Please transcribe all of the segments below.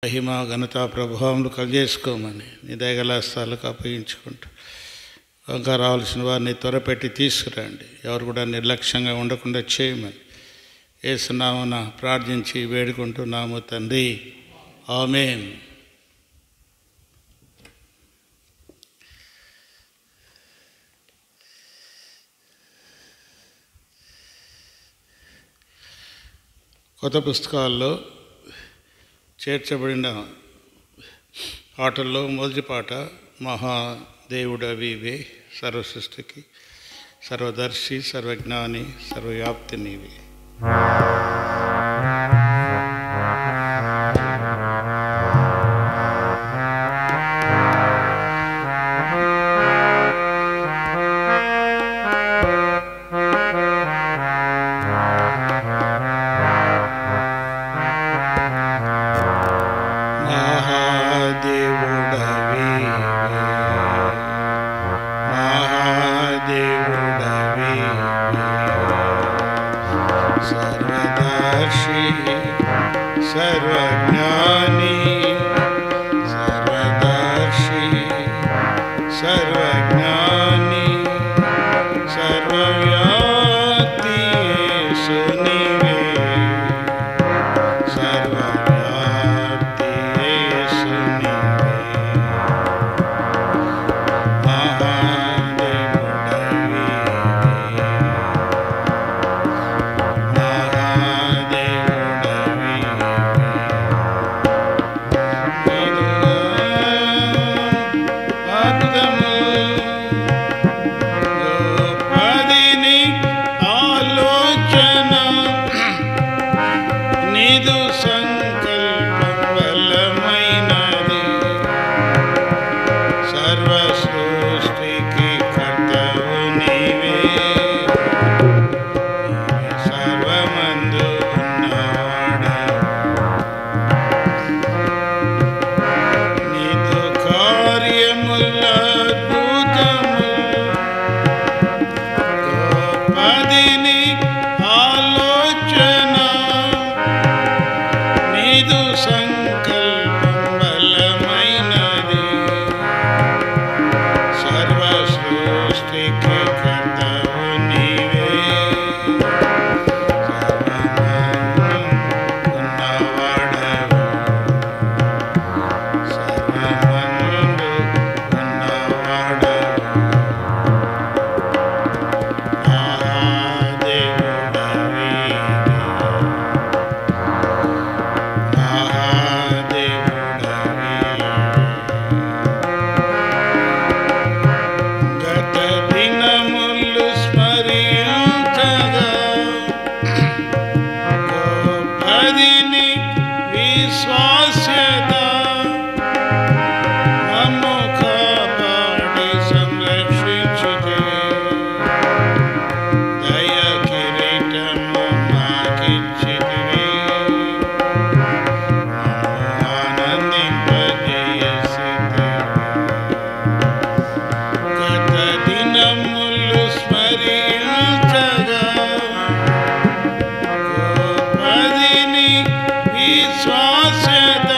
మహిమ ఘనత ప్రభావములు కలుగజేసుకోమని నీ దయగల హస్తాలకు అప్పగించుకుంటూ ఇంకా రావాల్సిన వారిని త్వరపెట్టి తీసుకురండి. ఎవరు కూడా నిర్లక్ష్యంగా ఉండకుండా చేయమని యేసునామమున ప్రార్థించి వేడుకుంటున్నాము తండ్రి, ఆమేన్. కొత్త పుస్తకాల్లో చేర్చబడిన పాటల్లో మొదటి పాట మహాదేవుడవి ఇవే, సర్వసృష్టికి సర్వదర్శి సర్వజ్ఞాని సర్వవ్యాప్తి నీవే. సర్వజ్ఞాని సర్వదర్శి సర్వజ్ఞాని సర్వవ్యాప్తి యేసు నీవే, సర్వవ్యాప్తి యేసు నీవే. మహాదేవుడవి విశ్వాసత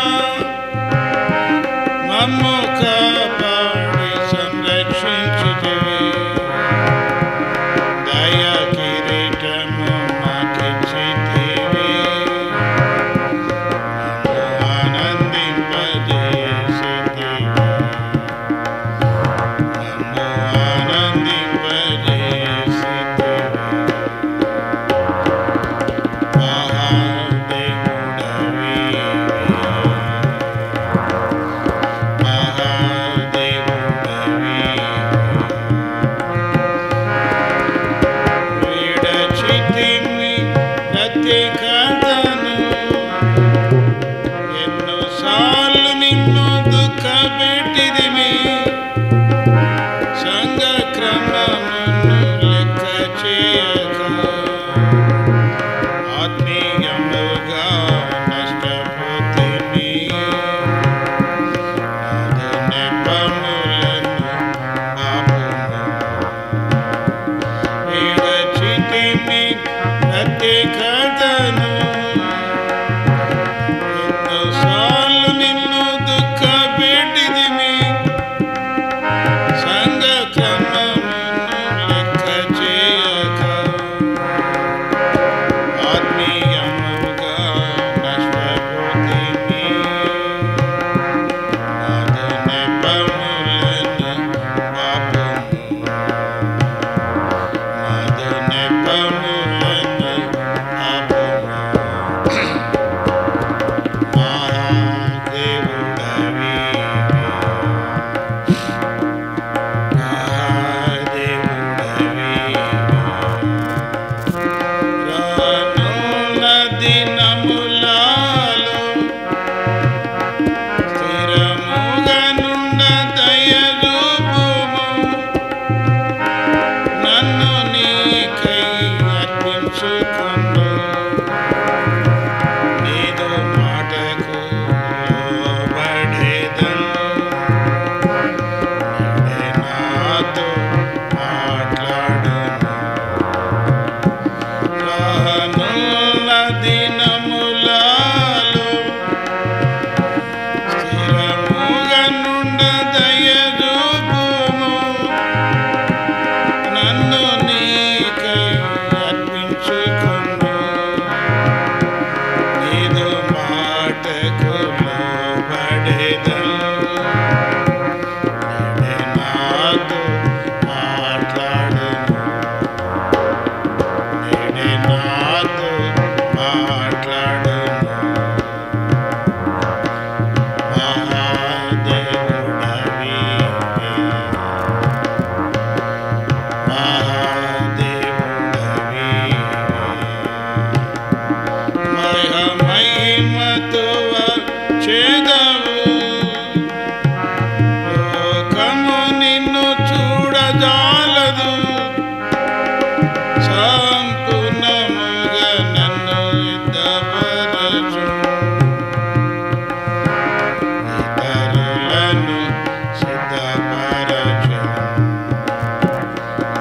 చేదవు లోకము నిన్ను చూడజాలదు సంపూర్ణముగా నన్ను సిద్ధపరచు ఇతరులను సిద్ధపరచు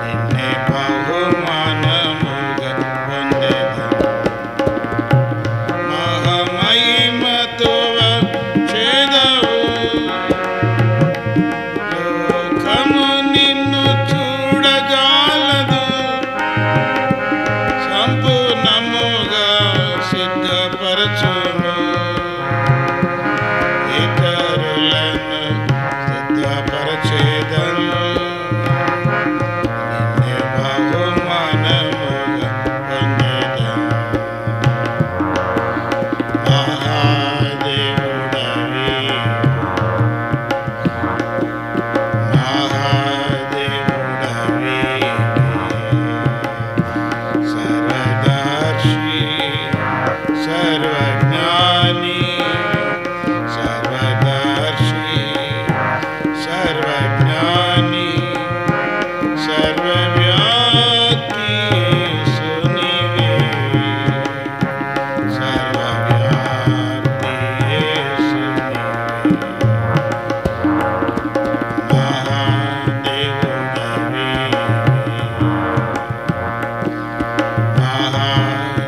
నిన్నే బహుమానముగా పొందెదను మహామహిమతో చేదవు లోకము నిన్ను చూడజాలదు సంపూర్ణముగా సిద్ధపరచుము ఇతరులను సిద్ధపరచేదను నిన్నే బహుమానముగా పొందెదను మహాదేవుడవి మహాదేవుడవి సర్వదర్శి సర్వజ్ఞాని సర్వదర్శి సర్వజ్ఞాని సర్వవ్యాప్తి యేసునివే సర్వవ్యాప్తి యేసునివే మహాదేవుడవి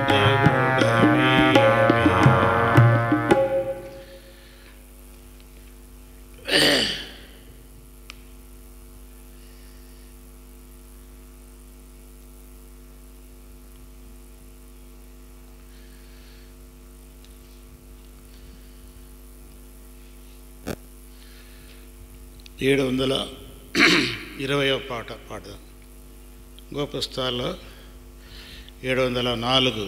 మహాదేవుడవి 720వ పాట పాడదాం. గోపుస్తకాల్లో 704,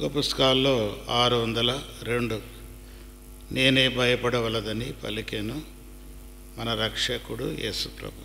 గోపుస్తకాల్లో 602 నేనే భయపడవలదని పలికెను మన రక్షకుడు యేసు ప్రభు.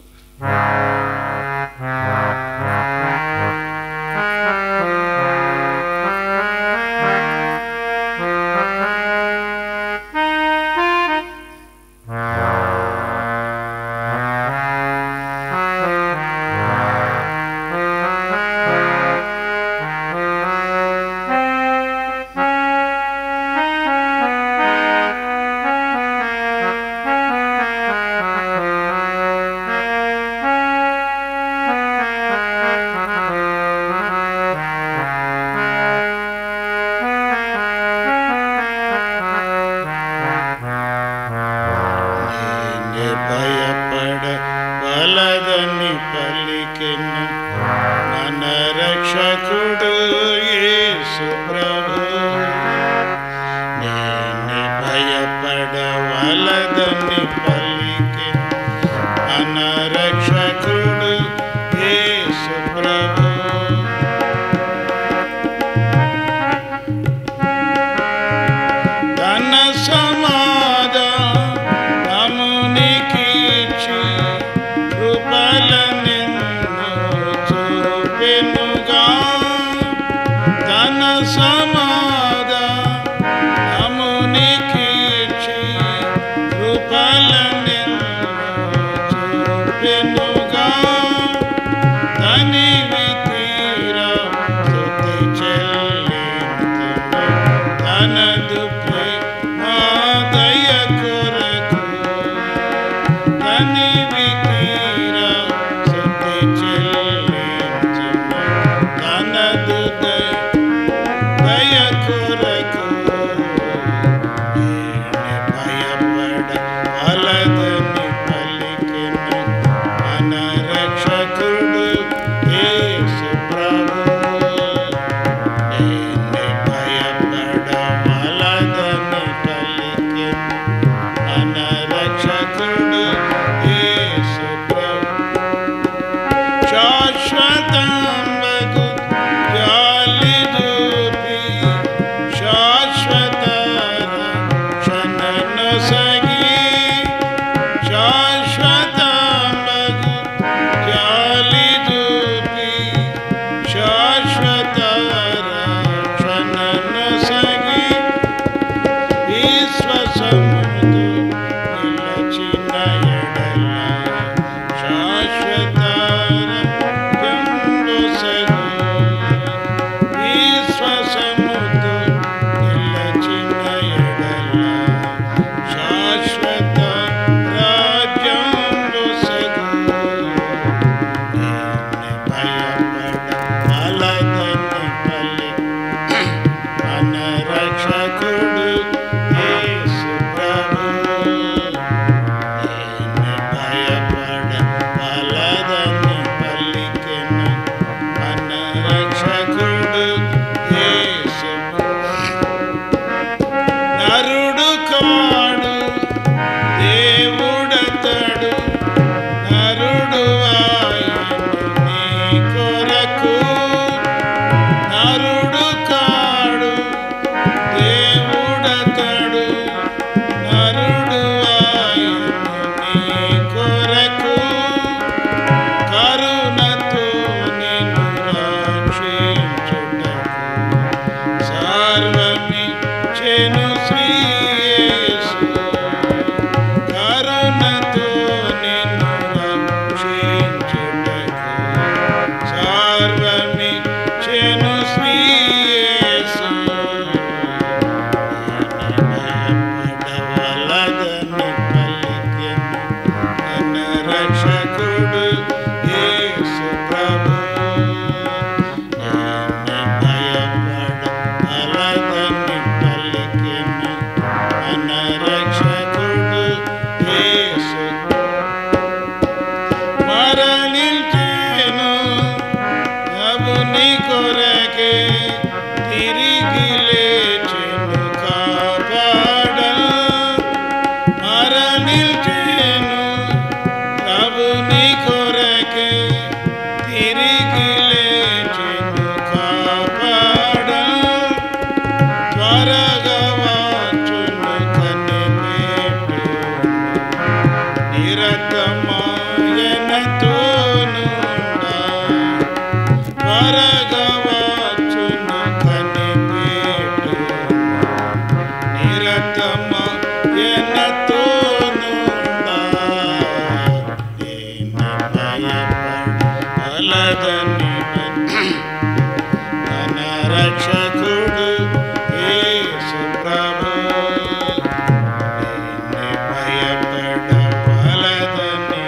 కాడు దేవుడతడు నరుడు ఆయను నీ కొరకు నరుడు కాడు దేవుడతడు నరుడు ఆయను నీ కొరకు కరుణతో నిన్ను రక్షించుటకు సర్వమిచ్చెను శ్రీ యేసు కరుణతో నిన్ను రక్షించుటకు సర్వమిచ్చెను శ్రీ యేసు భయపడవలదని పలికెను మన రక్షకుడు యేసు ప్రభు భయపడవలదని పలికెను మన రక్షకుడు యేసు మరణించెను ప్రభుని కొరకే తిరిగి లేచెను కాపాడను మరణించెను ప్రభుని కొరకే తిరిగి లేచెను కాపాడను త్వరగా వచ్చును కనిపెట్టును నిరతమాయనతోనుండా త్వరగా వచ్చును కనిపెట్టును నిరతమాయనతోనుండా దీని భయపడవలదని మన రక్షకుడు యేసు ప్రభు దీని భయపడవలదని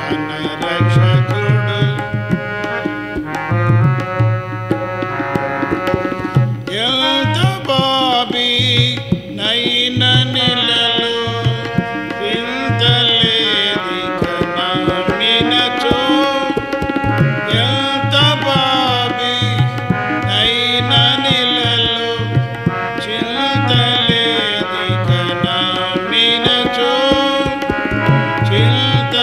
మన రక్షకుడు ఎంత బాబీ నైన నెలలో వింతలేదిక నమ్మినచో ఎంత బాబీ నైన నెలలో చింతలేదిక నమ్మినచో చింత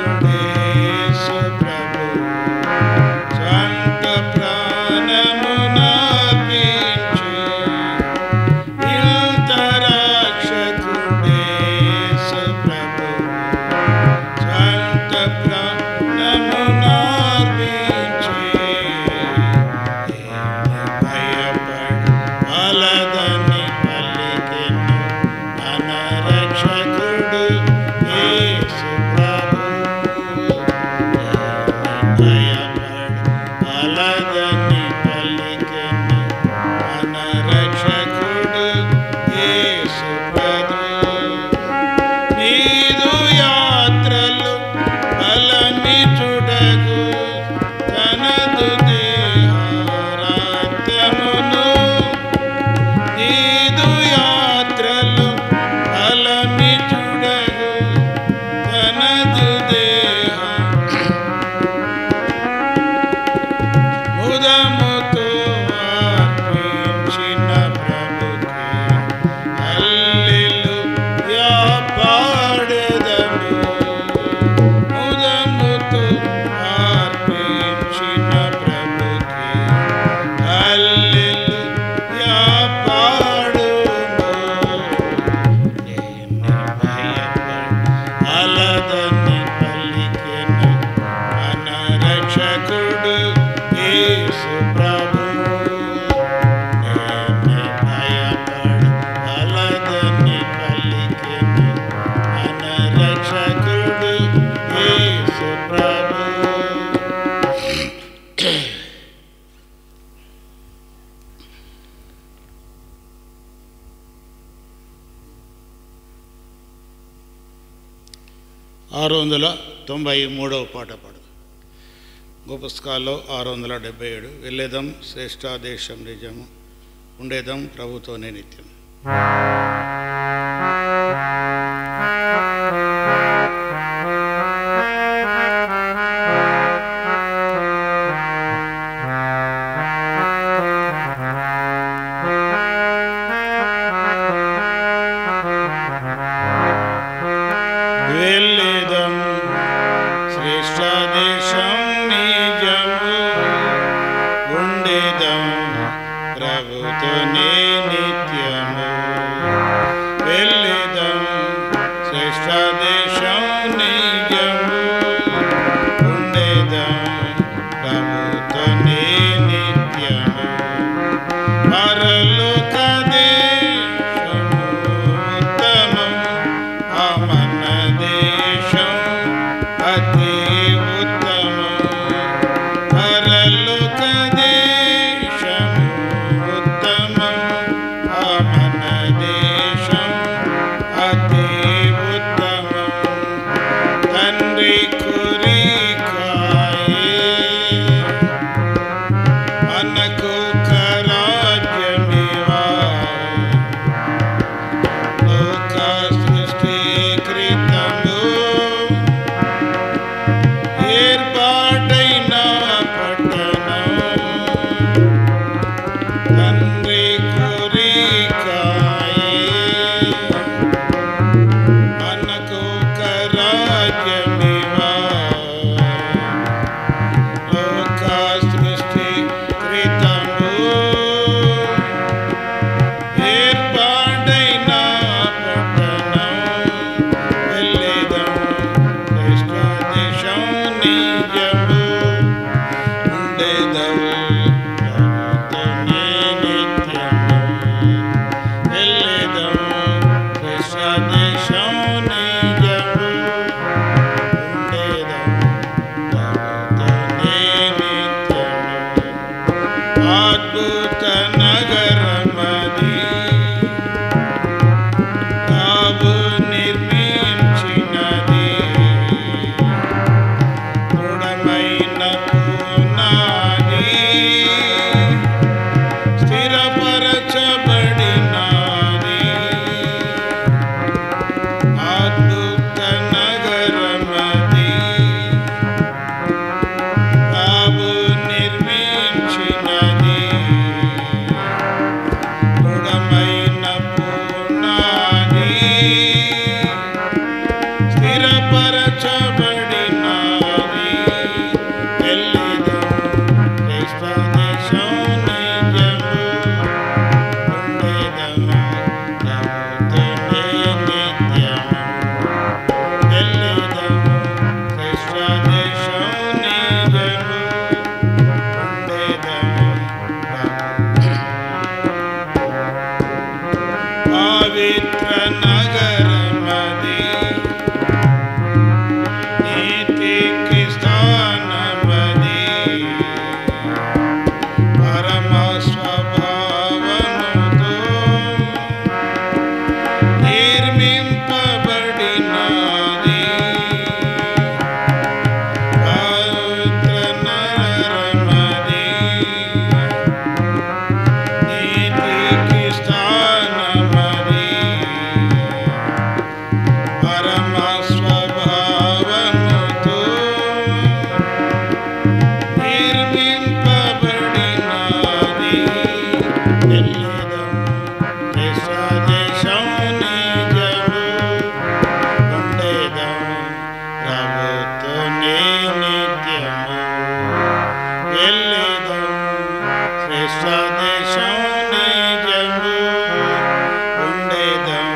రక్షకుడేసు ప్రభు సంత ప్రాణమునర్పించి ఇంత రక్షకుడేసు ప్రభు సంత ప్రాణమునర్పించి భయపడవలదని పలికెను మన రక్షకుడు యేసు ప్రభు భయపడవలదని పలికెను మన రక్షకుడు యేసు ప్రభు నీదు యాత్రలు బలమిచ్చుటకు తనదు దేహారాత్యమును నీదు యాత్రలు బలమిచ్చుటకు తనదు దేహ ముదముతో అర్పించిన ప్రభుకే హల్లెలూయా పాడెదము ముదముతో అర్పించిన ప్రభుకే హల్లెలూయా పాడుము నేను భయపడవలదని పలికెను మన రక్షకుడు యేసు ప్రభు నేను భయపడవలదని పలికెను మన రక్షకుడు యేసు ప్రభు ఆరు వందల 93వ పాట పాడు గోపుస్తకాల్లో 677 వెళ్ళేదం శ్రేష్టాదేశం నిజము ఉండేదం ప్రభుతోనే నిత్యం పవిత్ర నగరమది, నీతికి స్థానమది, పరమ స్వభావముతో నిర్మింపబడినది. పవిత్ర నగరమది, నీతికి స్థానమది, పరమ స్వభావముతో నిర్మింపబడినది. ఎల్లెదం దేశం నిజము, ఉండేదం ప్రభుతోనే నిత్యము. ఎల్లెదం శ్రేష్ఠ దేశం నిజము, ఉండేదం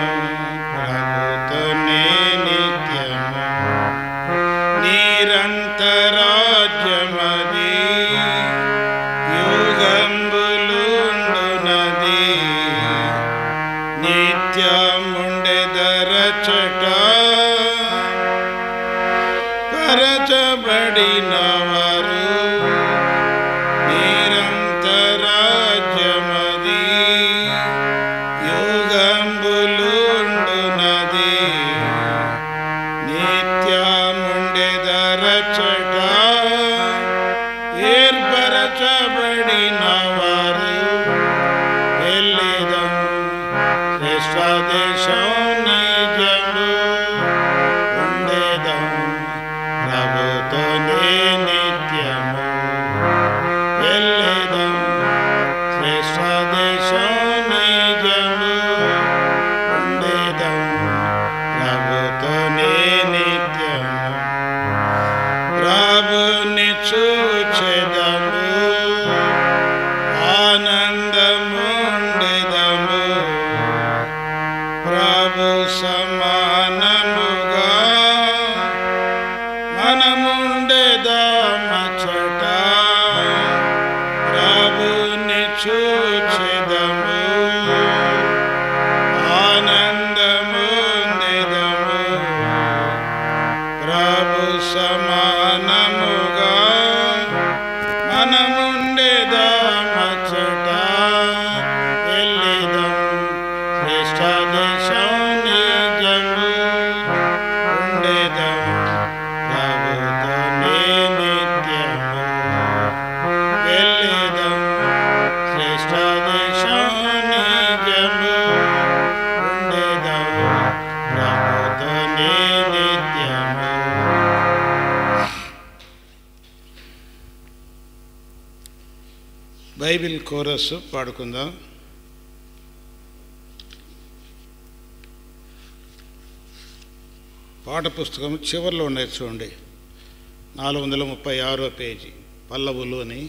ప్రభుతోనే నిత్యము. నిరంతరాజ్యమది, యుగంబులుండునది, నిత్యముండెదరచట పరచబడినవారు. నిరంతరాజ్యమది, యుగంబులుండునది, నిత్యముండెదరచట ఏర్పరచబడినవారు. ఎల్లెదం శ్రేష్ఠ దేశం నిజము, ఉండేదం ప్రభుతోనే నిత్యము. ఎల్లెదం శ్రేష్ఠ దేశం నిజము, ఉండేదం ప్రభుతోనే నిత్యము. ప్రభుని చూచెదము, ఆనందముండెదము, ప్రభు సమానముగా మనముండెదమచట. ప్రభుని చూచెదము, ఆనందముండెదము, ప్రభు సమానముగా మనముండెదమచట. ఎల్లెదం శ్రేష్ఠ దేశం నిజము, ఉండేదం ప్రభుతోనే నిత్యము. ఎల్లెదం శ్రేష్ఠ దేశం నిజము, ఉండేదం ప్రభుతోనే నిత్యము. బైబిల్ కోరస్ పాడుకుందాం. పాట పుస్తకం చివరిలో ఉన్నాయి చూడండి, 436 పేజీ, పల్లవులు అని.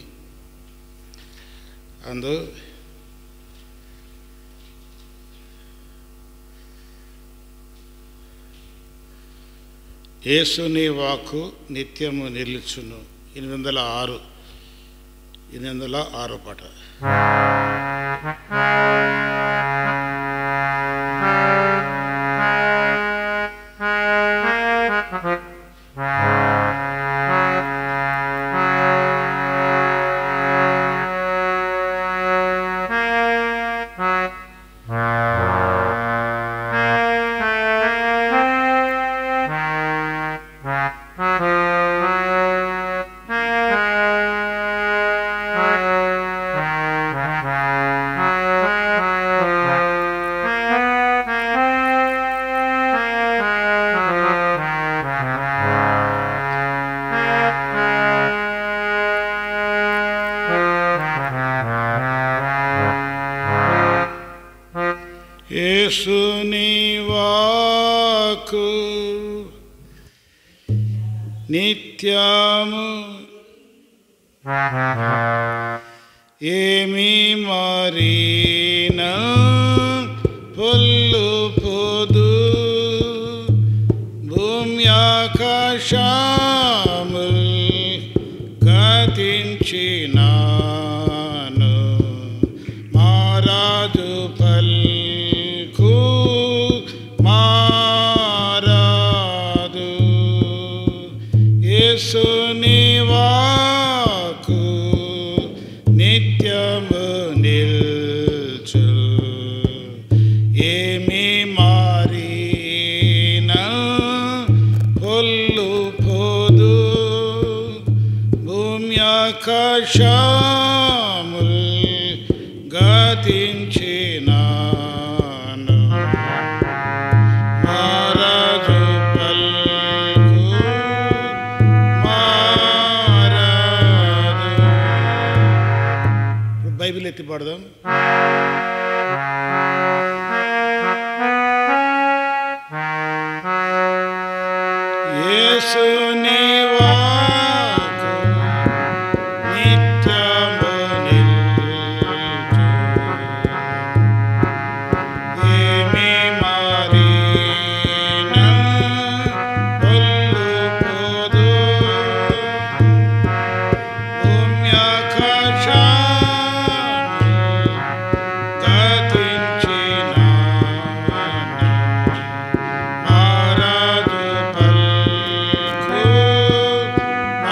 అందు యేసుని వాక్కు నిత్యము నిలుచును, 806 పాట. యేసుని వాక్కు నిత్యము ఏమి మారిన పొల్లు పొదు భూమి ఆకాశముల్ గతించినాను మారాజు పల్కు ఆకాశముల్ గతించినాను మారదు పల్కు మారదు. ఇప్పుడు బైబిల్ ఎత్తి పాడదాం. యేసుని వాక్కు నిత్యము నిల్చు. ఏమి మారినా ఒల్లుపోదు. భూమ్యాకాశములు గతించినా మారదు పల్కు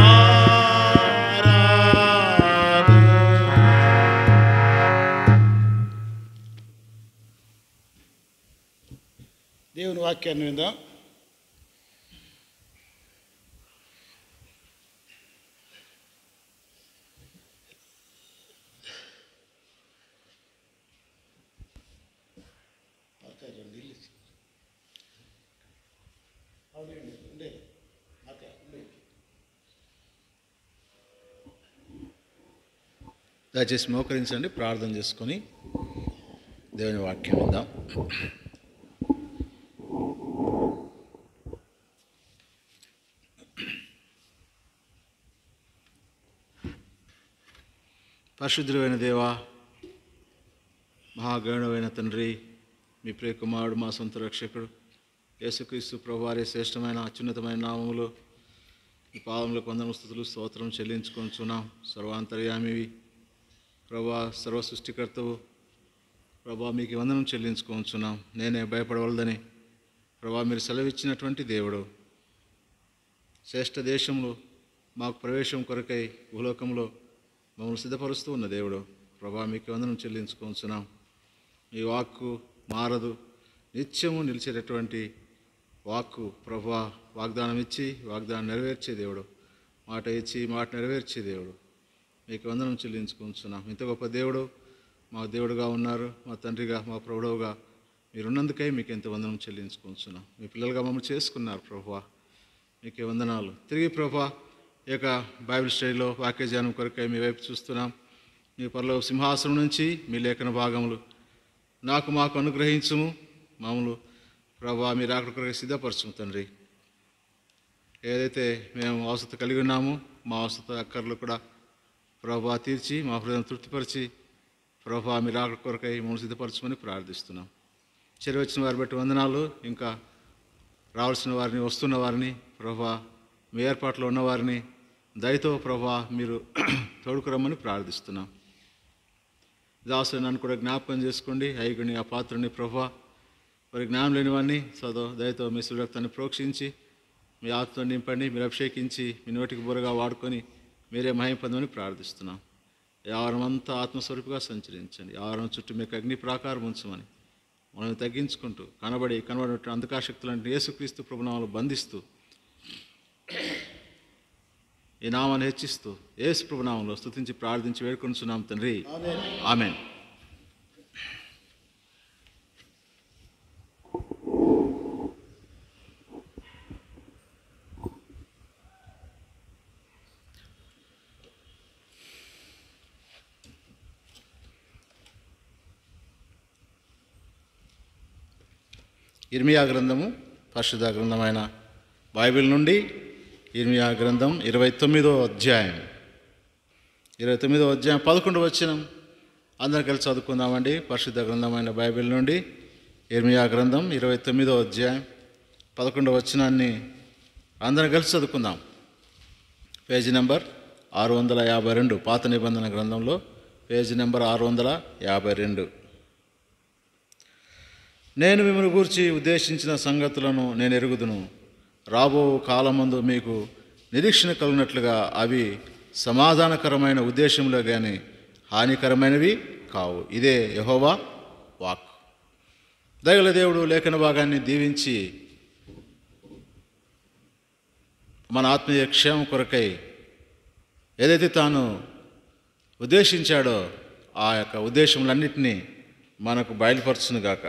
మారదు. దేవుని వాక్యాన్ని విందాం. దయచేసి మోకరించండి, ప్రార్థన చేసుకొని దేవుని వాక్యం విందాం. పరిశుద్ధుడైన దేవా, మహాగణుడైన తండ్రి, మీ ప్రియ కుమారుడు, మా సొంత రక్షకుడు యేసుక్రీస్తు ప్రభువారి శ్రేష్టమైన అత్యున్నతమైన నామములో ఈ పాదములకు వందనములు స్తుతులు స్తోత్రం చెల్లించుకొనుచున్నాం. సర్వాంతర్యామివి ప్రభా, సర్వ సృష్టికర్తవు ప్రభా, మీకు వందనం చెల్లించుకొనుచున్నాం. నేనే భయపడవలదని ప్రభా మీరు సెలవిచ్చినటువంటి దేవుడు, శ్రేష్ఠ దేశంలో మాకు ప్రవేశం కొరకై భూలోకంలో మమ్మల్ని సిద్ధపరుస్తూ ఉన్న దేవుడు ప్రభా, మీకు వందనం చెల్లించుకొనుచున్నాం. ఈ వాక్కు మారదు, నిత్యము నిలిచేటటువంటి వాక్కు ప్రభా, వాగ్దానం ఇచ్చి వాగ్దానం నెరవేర్చే దేవుడు, మాట ఇచ్చి మాట నెరవేర్చే దేవుడు, మీకు వందనం చెల్లించుకొనుచున్నాం. ఇంత గొప్ప దేవుడు మా దేవుడుగా ఉన్నారు, మా తండ్రిగా మా ప్రభువుగా మీరున్నందుకై మీకు ఎంత వందనం చెల్లించుకొనుచున్నాం. మీ పిల్లలుగా మమ్మల్ని చేసుకున్నారు ప్రభువా, మీకే వందనాలు. తిరిగి ప్రభువా ఈ యొక్క బైబిల్ స్టడీలో వాక్యజ్ఞానం కొరకై మీ వైపు చూస్తున్నాం. మీ పరలోక సింహాసనం నుంచి మీ లేఖన భాగములు మాకు అనుగ్రహించుము. మామూలు ప్రభా మీరు అక్కడ కొరకై సిద్ధపరచుము తండ్రి. ఏదైతే మేము అవసరం కలిగి ఉన్నామో మా అవసర అక్కర్లు కూడా ప్రభా తీర్చి మా హృదయం తృప్తిపరిచి ప్రభా మీరు అక్కడ కొరకై మమ్మల్ని సిద్ధపరచమని ప్రార్థిస్తున్నాం. చెరి వచ్చిన వారిని బట్టి వందనాలు. ఇంకా రావాల్సిన వారిని, వస్తున్న వారిని ప్రభా, మీ ఏర్పాట్లో ఉన్నవారిని దయతో ప్రభా మీరు తోడుకురమ్మని ప్రార్థిస్తున్నాం. దాసుని నన్ను కూడా జ్ఞాపకం చేసుకోండి. ఐగుని ఆ పాత్రని ప్రభా, వారి జ్ఞానం లేని వాడిని దయతో మీ సురక్తాన్ని ప్రోక్షించి మీ ఆత్మతో నింపండి. మీరు అభిషేకించి మీ నోటికి బుర్రగా వాడుకొని మీరే మహిమ పొందమని ప్రార్థిస్తున్నాం. ఆవరణం అంతా ఆత్మస్వరూపుగా సంచరించండి. ఆవరణం చుట్టూ మీకు అగ్ని ప్రాకారం ఉంచమని మనం తగ్గించుకుంటూ కనబడినట్టు అంధకాశక్తులంటే యేసుక్రీస్తు ప్రభునామాలు బంధిస్తూ ఈ నామాన్ని హెచ్చిస్తూ యేసు ప్రభునామంలో స్తుతించి ప్రార్థించి వేడుకొనుచున్నాం తండ్రి, ఆమేన్. ఇర్మియా గ్రంథము, పరిశుద్ధ గ్రంథమైన బైబిల్ నుండి ఇర్మియా గ్రంథం 29వ అధ్యాయం 11వ వచనం అందరం కలిసి చదువుకుందామండి. పరిశుద్ధ గ్రంథమైన బైబిల్ నుండి ఇర్మియా గ్రంథం 29వ అధ్యాయం 11వ వచనాన్ని అందరం కలిసి చదువుకుందాం. పేజీ నెంబర్ 652, పాత నిబంధన గ్రంథంలో పేజీ నెంబర్ 652. నేను మిమ్మల్ని గూర్చి ఉద్దేశించిన సంగతులను నేను ఎరుగుదును. రాబో కాలమందు మీకు నిరీక్షణ కలిగినట్లుగా అవి సమాధానకరమైన ఉద్దేశంలో కానీ హానికరమైనవి కావు. ఇదే యెహోవా వాక్. దయగల దేవుడు లేఖన భాగాన్ని దీవించి మన ఆత్మీయ క్షేమం కొరకై ఏదైతే తాను ఉద్దేశించాడో ఆ యొక్క ఉద్దేశములన్నిటినీ మనకు బయలుపరచునుగాక.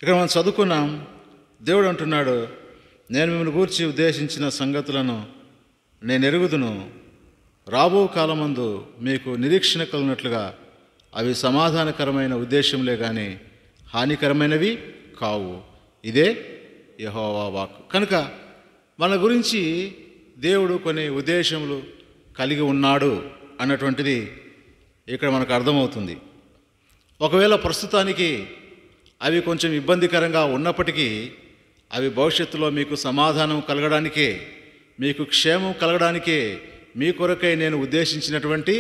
ఇక్కడ మనం చదువుకున్నాం, దేవుడు అంటున్నాడు, నేను మిమ్మల్ని గూర్చి ఉద్దేశించిన సంగతులను నేను ఎరుగుదును, రాబో కాలమందు మీకు నిరీక్షణ కలిగినట్లుగా అవి సమాధానకరమైన ఉద్దేశంలే కానీ హానికరమైనవి కావు. ఇదే యెహోవా వాక్కు. కనుక మన గురించి దేవుడు కొన్ని ఉద్దేశములు కలిగి ఉన్నాడు అన్నటువంటిది ఇక్కడ మనకు అర్థమవుతుంది. ఒకవేళ ప్రస్తుతానికి అవి కొంచెం ఇబ్బందికరంగా ఉన్నప్పటికీ అవి భవిష్యత్తులో మీకు సమాధానం కలగడానికే, మీకు క్షేమం కలగడానికే మీ కొరకై నేను ఉద్దేశించినటువంటి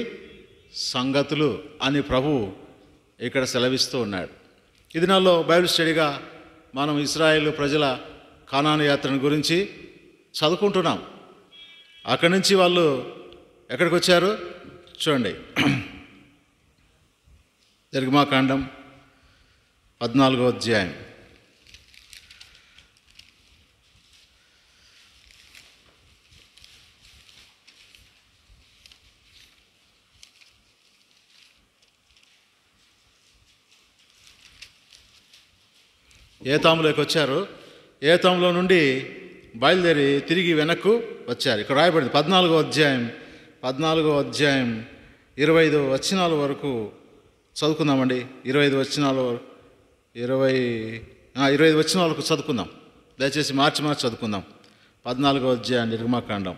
సంగతులు అని ప్రభువు ఇక్కడ సెలవిస్తూ ఉన్నాడు. ఇది నాలో బైబిల్ స్టడీగా మనం ఇశ్రాయేలు ప్రజల కానాను యాత్రను గురించి చదువుకుంటున్నాం. అక్కడి నుంచి వాళ్ళు ఎక్కడికి వచ్చారు చూడండి. నిర్గమాకాండం 14వ అధ్యాయం. ఏతాములోకి వచ్చారు. ఏతాములో నుండి బయలుదేరి తిరిగి వెనక్కు వచ్చారు. ఇక్కడ రాయబడింది 14వ అధ్యాయం 25 వచనాల వరకు చదువుకుందామండి. 25 వచనాల వరకు 25 వచనాల వరకు చదువుకుందాం. దయచేసి మార్చి చదువుకుందాం. 14వ అధ్యాయం నిర్గమాకాండం.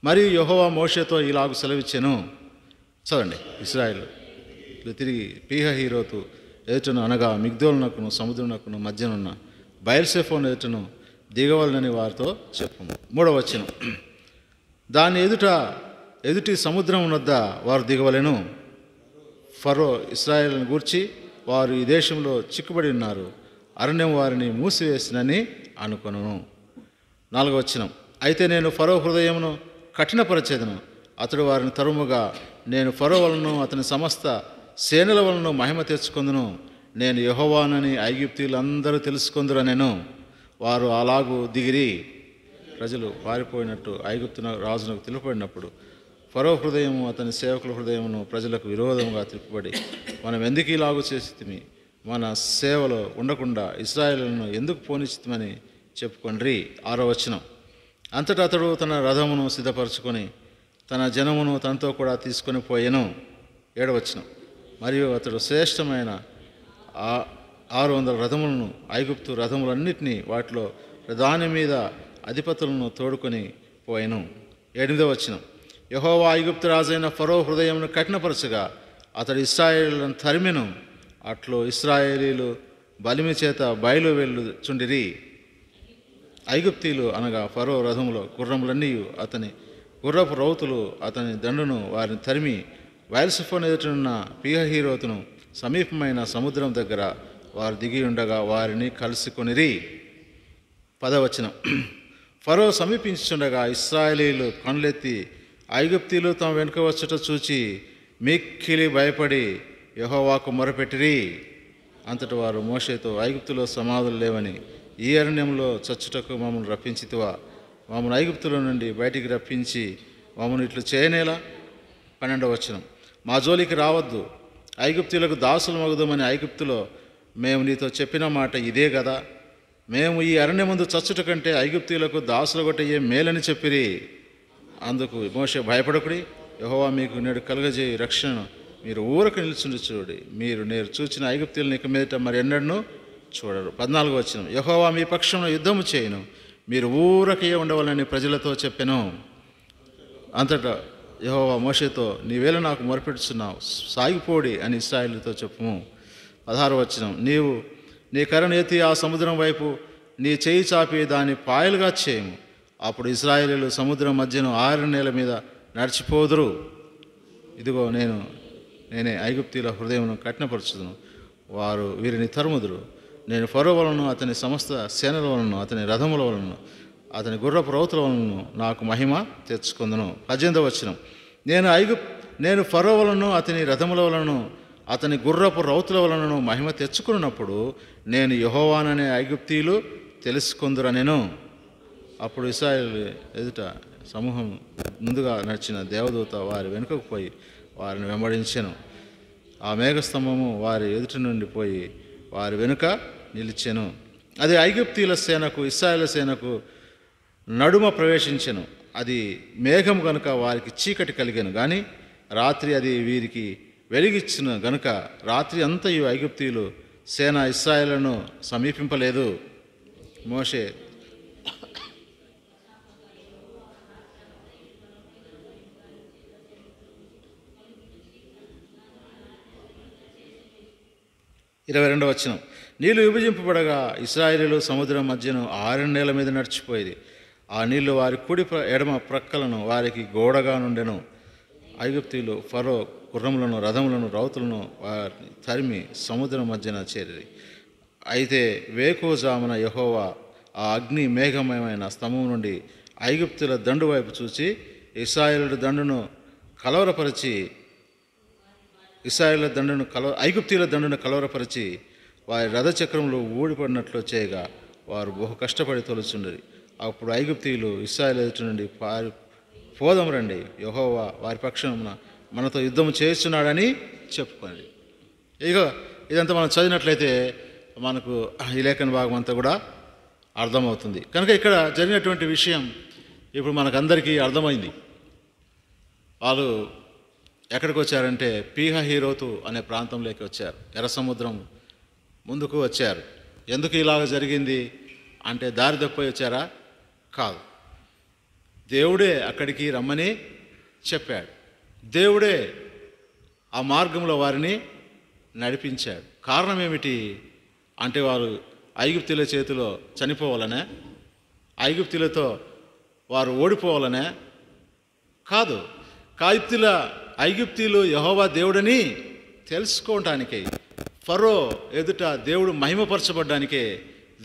మరియు యెహోవా మోషేతో ఇలాగు సెలవిచ్చెను. చదవండి. ఇశ్రాయేలు తిరిగి పీహహీరోతు ఎదుటను అనగా మిగ్దోలునకును సముద్రమునకును మధ్యనున్న బయల్సెఫోను ఎదుటను దిగవలనని వారితో చెప్పము. 3వ వచనం. దాని ఎదుటి సముద్రం వద్ద వారు దిగవలెను. ఫరో ఇశ్రాయేలును గూర్చి వారు ఈ దేశంలో చిక్కుబడి ఉన్నారు, అరణ్యం వారిని మూసివేసినని అనుకొనును. 4వ వచనం. అయితే నేను ఫరో హృదయమును కఠినపరచెదను, అతడు వారిని తరుముగా నేను ఫరో వలన అతని సమస్త సేనల వలన మహిమ తెచ్చుకొందును. నేను యెహోవానని ఐగుప్తీయులందరూ తెలుసుకొందురనెను. వారు అలాగూ దిగిరి. ప్రజలు పారిపోయినట్టు ఐగుప్తు రాజునకు తెలుపబడినప్పుడు ఫరో హృదయము అతని సేవకుల హృదయమును ప్రజలకు విరోధముగా తిప్పుబడి, మనం ఎందుకు ఇలాగూ చేసితిమి, మన సేవలో ఉండకుండా ఇశ్రాయేలును ఎందుకు పోనిచ్చితమని చెప్పుకొండ్రి. 6వ వచనం. అంతటా అతడు తన రథమును సిద్ధపరచుకొని తన జనమును తనతో కూడా తీసుకొని పోయెను. 7వ వచనం. మరియు అతడు శ్రేష్టమైన 600 రథములను, ఐగుప్తు రథములన్నిటినీ, వాటిలో దాని మీద అధిపతులను తోడుకొని పోయెను. 8వ వచనం. యెహోవా ఐగుప్తు రాజైన ఫరో హృదయమును కఠినపరచగా అతడు ఇశ్రాయేలులను తరిమెను. అట్లు ఇశ్రాయేలీలు బలిమి చేత బయలు వెళ్ళుచుండిరి. ఐగుప్తీయులు అనగా ఫరో రథములో గుర్రములన్నీ అతని గుర్రపు రౌతులు అతని దండును వారిని తరిమి బయల్సెఫోను ఎదుటనున్న పీహహీరోతును సమీపమైన సముద్రం దగ్గర వారు దిగి ఉండగా వారిని కలుసుకొనిరి. 10వ వచనం. ఫరో సమీపించుండగా ఇశ్రాయేలీలు కనులెత్తి ఐగుప్తీయులు తమ వెనుక వచ్చుట చూచి మిక్కిలి భయపడి యెహోవాకు మొరపెట్టిరి. అంతటి వారు మోషేతో, ఐగుప్తులో సమాధులు లేవని ఈ అరణ్యంలో చచ్చుటకు మమ్మల్ని రప్పించితివా? మమ్మల్ని ఐగుప్తుల నుండి బయటికి రప్పించి మమ్మల్ని ఇట్లు చేయనేలా? 12వ వచనం. మా జోలికి రావద్దు, ఐగుప్తీయులకు దాసులు మగుదామని ఐగుప్తులో మేము నీతో చెప్పిన మాట ఇదే కదా. మేము ఈ అరణ్యమందు చచ్చుట కంటే ఐగుప్తీయులకు దాసులు కొట్టయ్యే మేలని చెప్పిరి. అందుకు మోషే, భయపడకుడి, యెహోవా మీకు నేడు కలుగజేయి రక్షణను మీరు ఊరకు నిలుచుండి చూడండి. మీరు నేను చూచిన ఐగుప్తీయులను ఇక మీదట మరి ఎన్నడూ చూడరు. 14వ వచనం. యెహోవా మీ పక్షంలో యుద్ధము చేయను, మీరు ఊరకే ఉండవాలని ప్రజలతో చెప్పెను. అంతటా యెహోవా మోషేతో, నీవేళ నాకు మొరపెట్టుచున్నావు, సాగిపోడి అని ఇశ్రాయేలుతో చెప్పుము. 16వ వచనం. నీవు నీ కర్రను ఎత్తి ఆ సముద్రం వైపు నీ చేయి చాపి దాన్ని పాయలుగా చేయము. అప్పుడు ఇశ్రాయేలీలు సముద్రం మధ్యను 6 నెలల మీద నడిచిపోదురు. ఇదిగో నేనే ఐగుప్తీయుల హృదయమును కఠినపరచుదును, వారు వీరిని తరుముదురు. నేను ఫరో వలన అతని సమస్త సేనల వలన అతని రథముల వలన అతని గుర్రపు రౌతుల వలన నాకు మహిమ తెచ్చుకొందును. 18వ వచనం. నేను ఫరో వలన అతని రథముల వలన అతని గుర్రపు రౌతుల వలనను మహిమ తెచ్చుకున్నప్పుడు నేను యెహోవాననే ఐగుప్తీయులు తెలుసుకొందురనెను. అప్పుడు ఇశ్రాయేలు ఎదుట సమూహం ముందుగా నడిచిన దేవదూత వారి వెనుకకు పోయి వారిని వెంబడించెను. ఆ మేఘస్తంభము వారి ఎదుటి నుండి పోయి వారి వెనుక నిలిచెను. అది ఐగుప్తీయుల సేనకు ఇశ్రాయేలు సేనకు నడుమ ప్రవేశించెను. అది మేఘం గనుక వారికి చీకటి కలిగెను, కానీ రాత్రి అది వీరికి వెలిగిచ్చిన గనుక రాత్రి అంతయు ఐగుప్తీయులు సేన ఇశ్రాయేలును సమీపింపలేదు. మోషే 22వ వచనం. నీళ్లు విభజింపబడగా ఇశ్రాయేలీయులు సముద్రం మధ్యను 6 నేల మీద నడిచిపోయేది. ఆ నీళ్లు వారి కుడి ఎడమ ప్రక్కలను వారికి గోడగా నుండెను. ఐగుప్తీయులు ఫరో గుర్రములను రథములను రౌతులను వారిని తరిమి సముద్రం మధ్యన చేరిరి. అయితే వేకువజామున యెహోవా ఆ అగ్ని మేఘమయమైన స్తంభం నుండి ఐగుప్తుల దండు వైపు చూచి ఐగుప్తుల దండును కలవరపరిచి వారి రథచక్రములు ఊడిపడినట్లు చేయగా వారు బహు కష్టపడి తొలుచుండరి. అప్పుడు ఐగుప్తీయులు ఇశ్రాయేలు ఎదుటి నుండి పోదాం రండి, యెహోవా వారి పక్షమున మనతో యుద్ధం చేస్తున్నాడని చెప్పుకోండి. ఇక ఇదంతా మనం చదివినట్లయితే మనకు ఈ లేఖన భాగం అంతా కూడా అర్థమవుతుంది. కనుక ఇక్కడ జరిగినటువంటి విషయం ఇప్పుడు మనకందరికీ అర్థమైంది. వాళ్ళు ఎక్కడికి వచ్చారంటే పీహహీరోతు అనే ప్రాంతంలోకి వచ్చారు. ఎర్ర సముద్రం ముందుకు వచ్చారు. ఎందుకు ఇలాగ జరిగింది అంటే దారి తప్పిపోయి వచ్చారా? కాదు, దేవుడే అక్కడికి రమ్మని చెప్పాడు. దేవుడే ఆ మార్గంలో వారిని నడిపించాడు. కారణం ఏమిటి అంటే వారు ఐగుప్తుల చేతిలో చనిపోవాలనే, ఐగుప్తులతో వారు ఓడిపోవాలనే కాదు. ఐగుప్తీయులు యెహోవా దేవుడని తెలుసుకోవటానికే, ఫరో ఎదుట దేవుడు మహిమపరచబడ్డానికే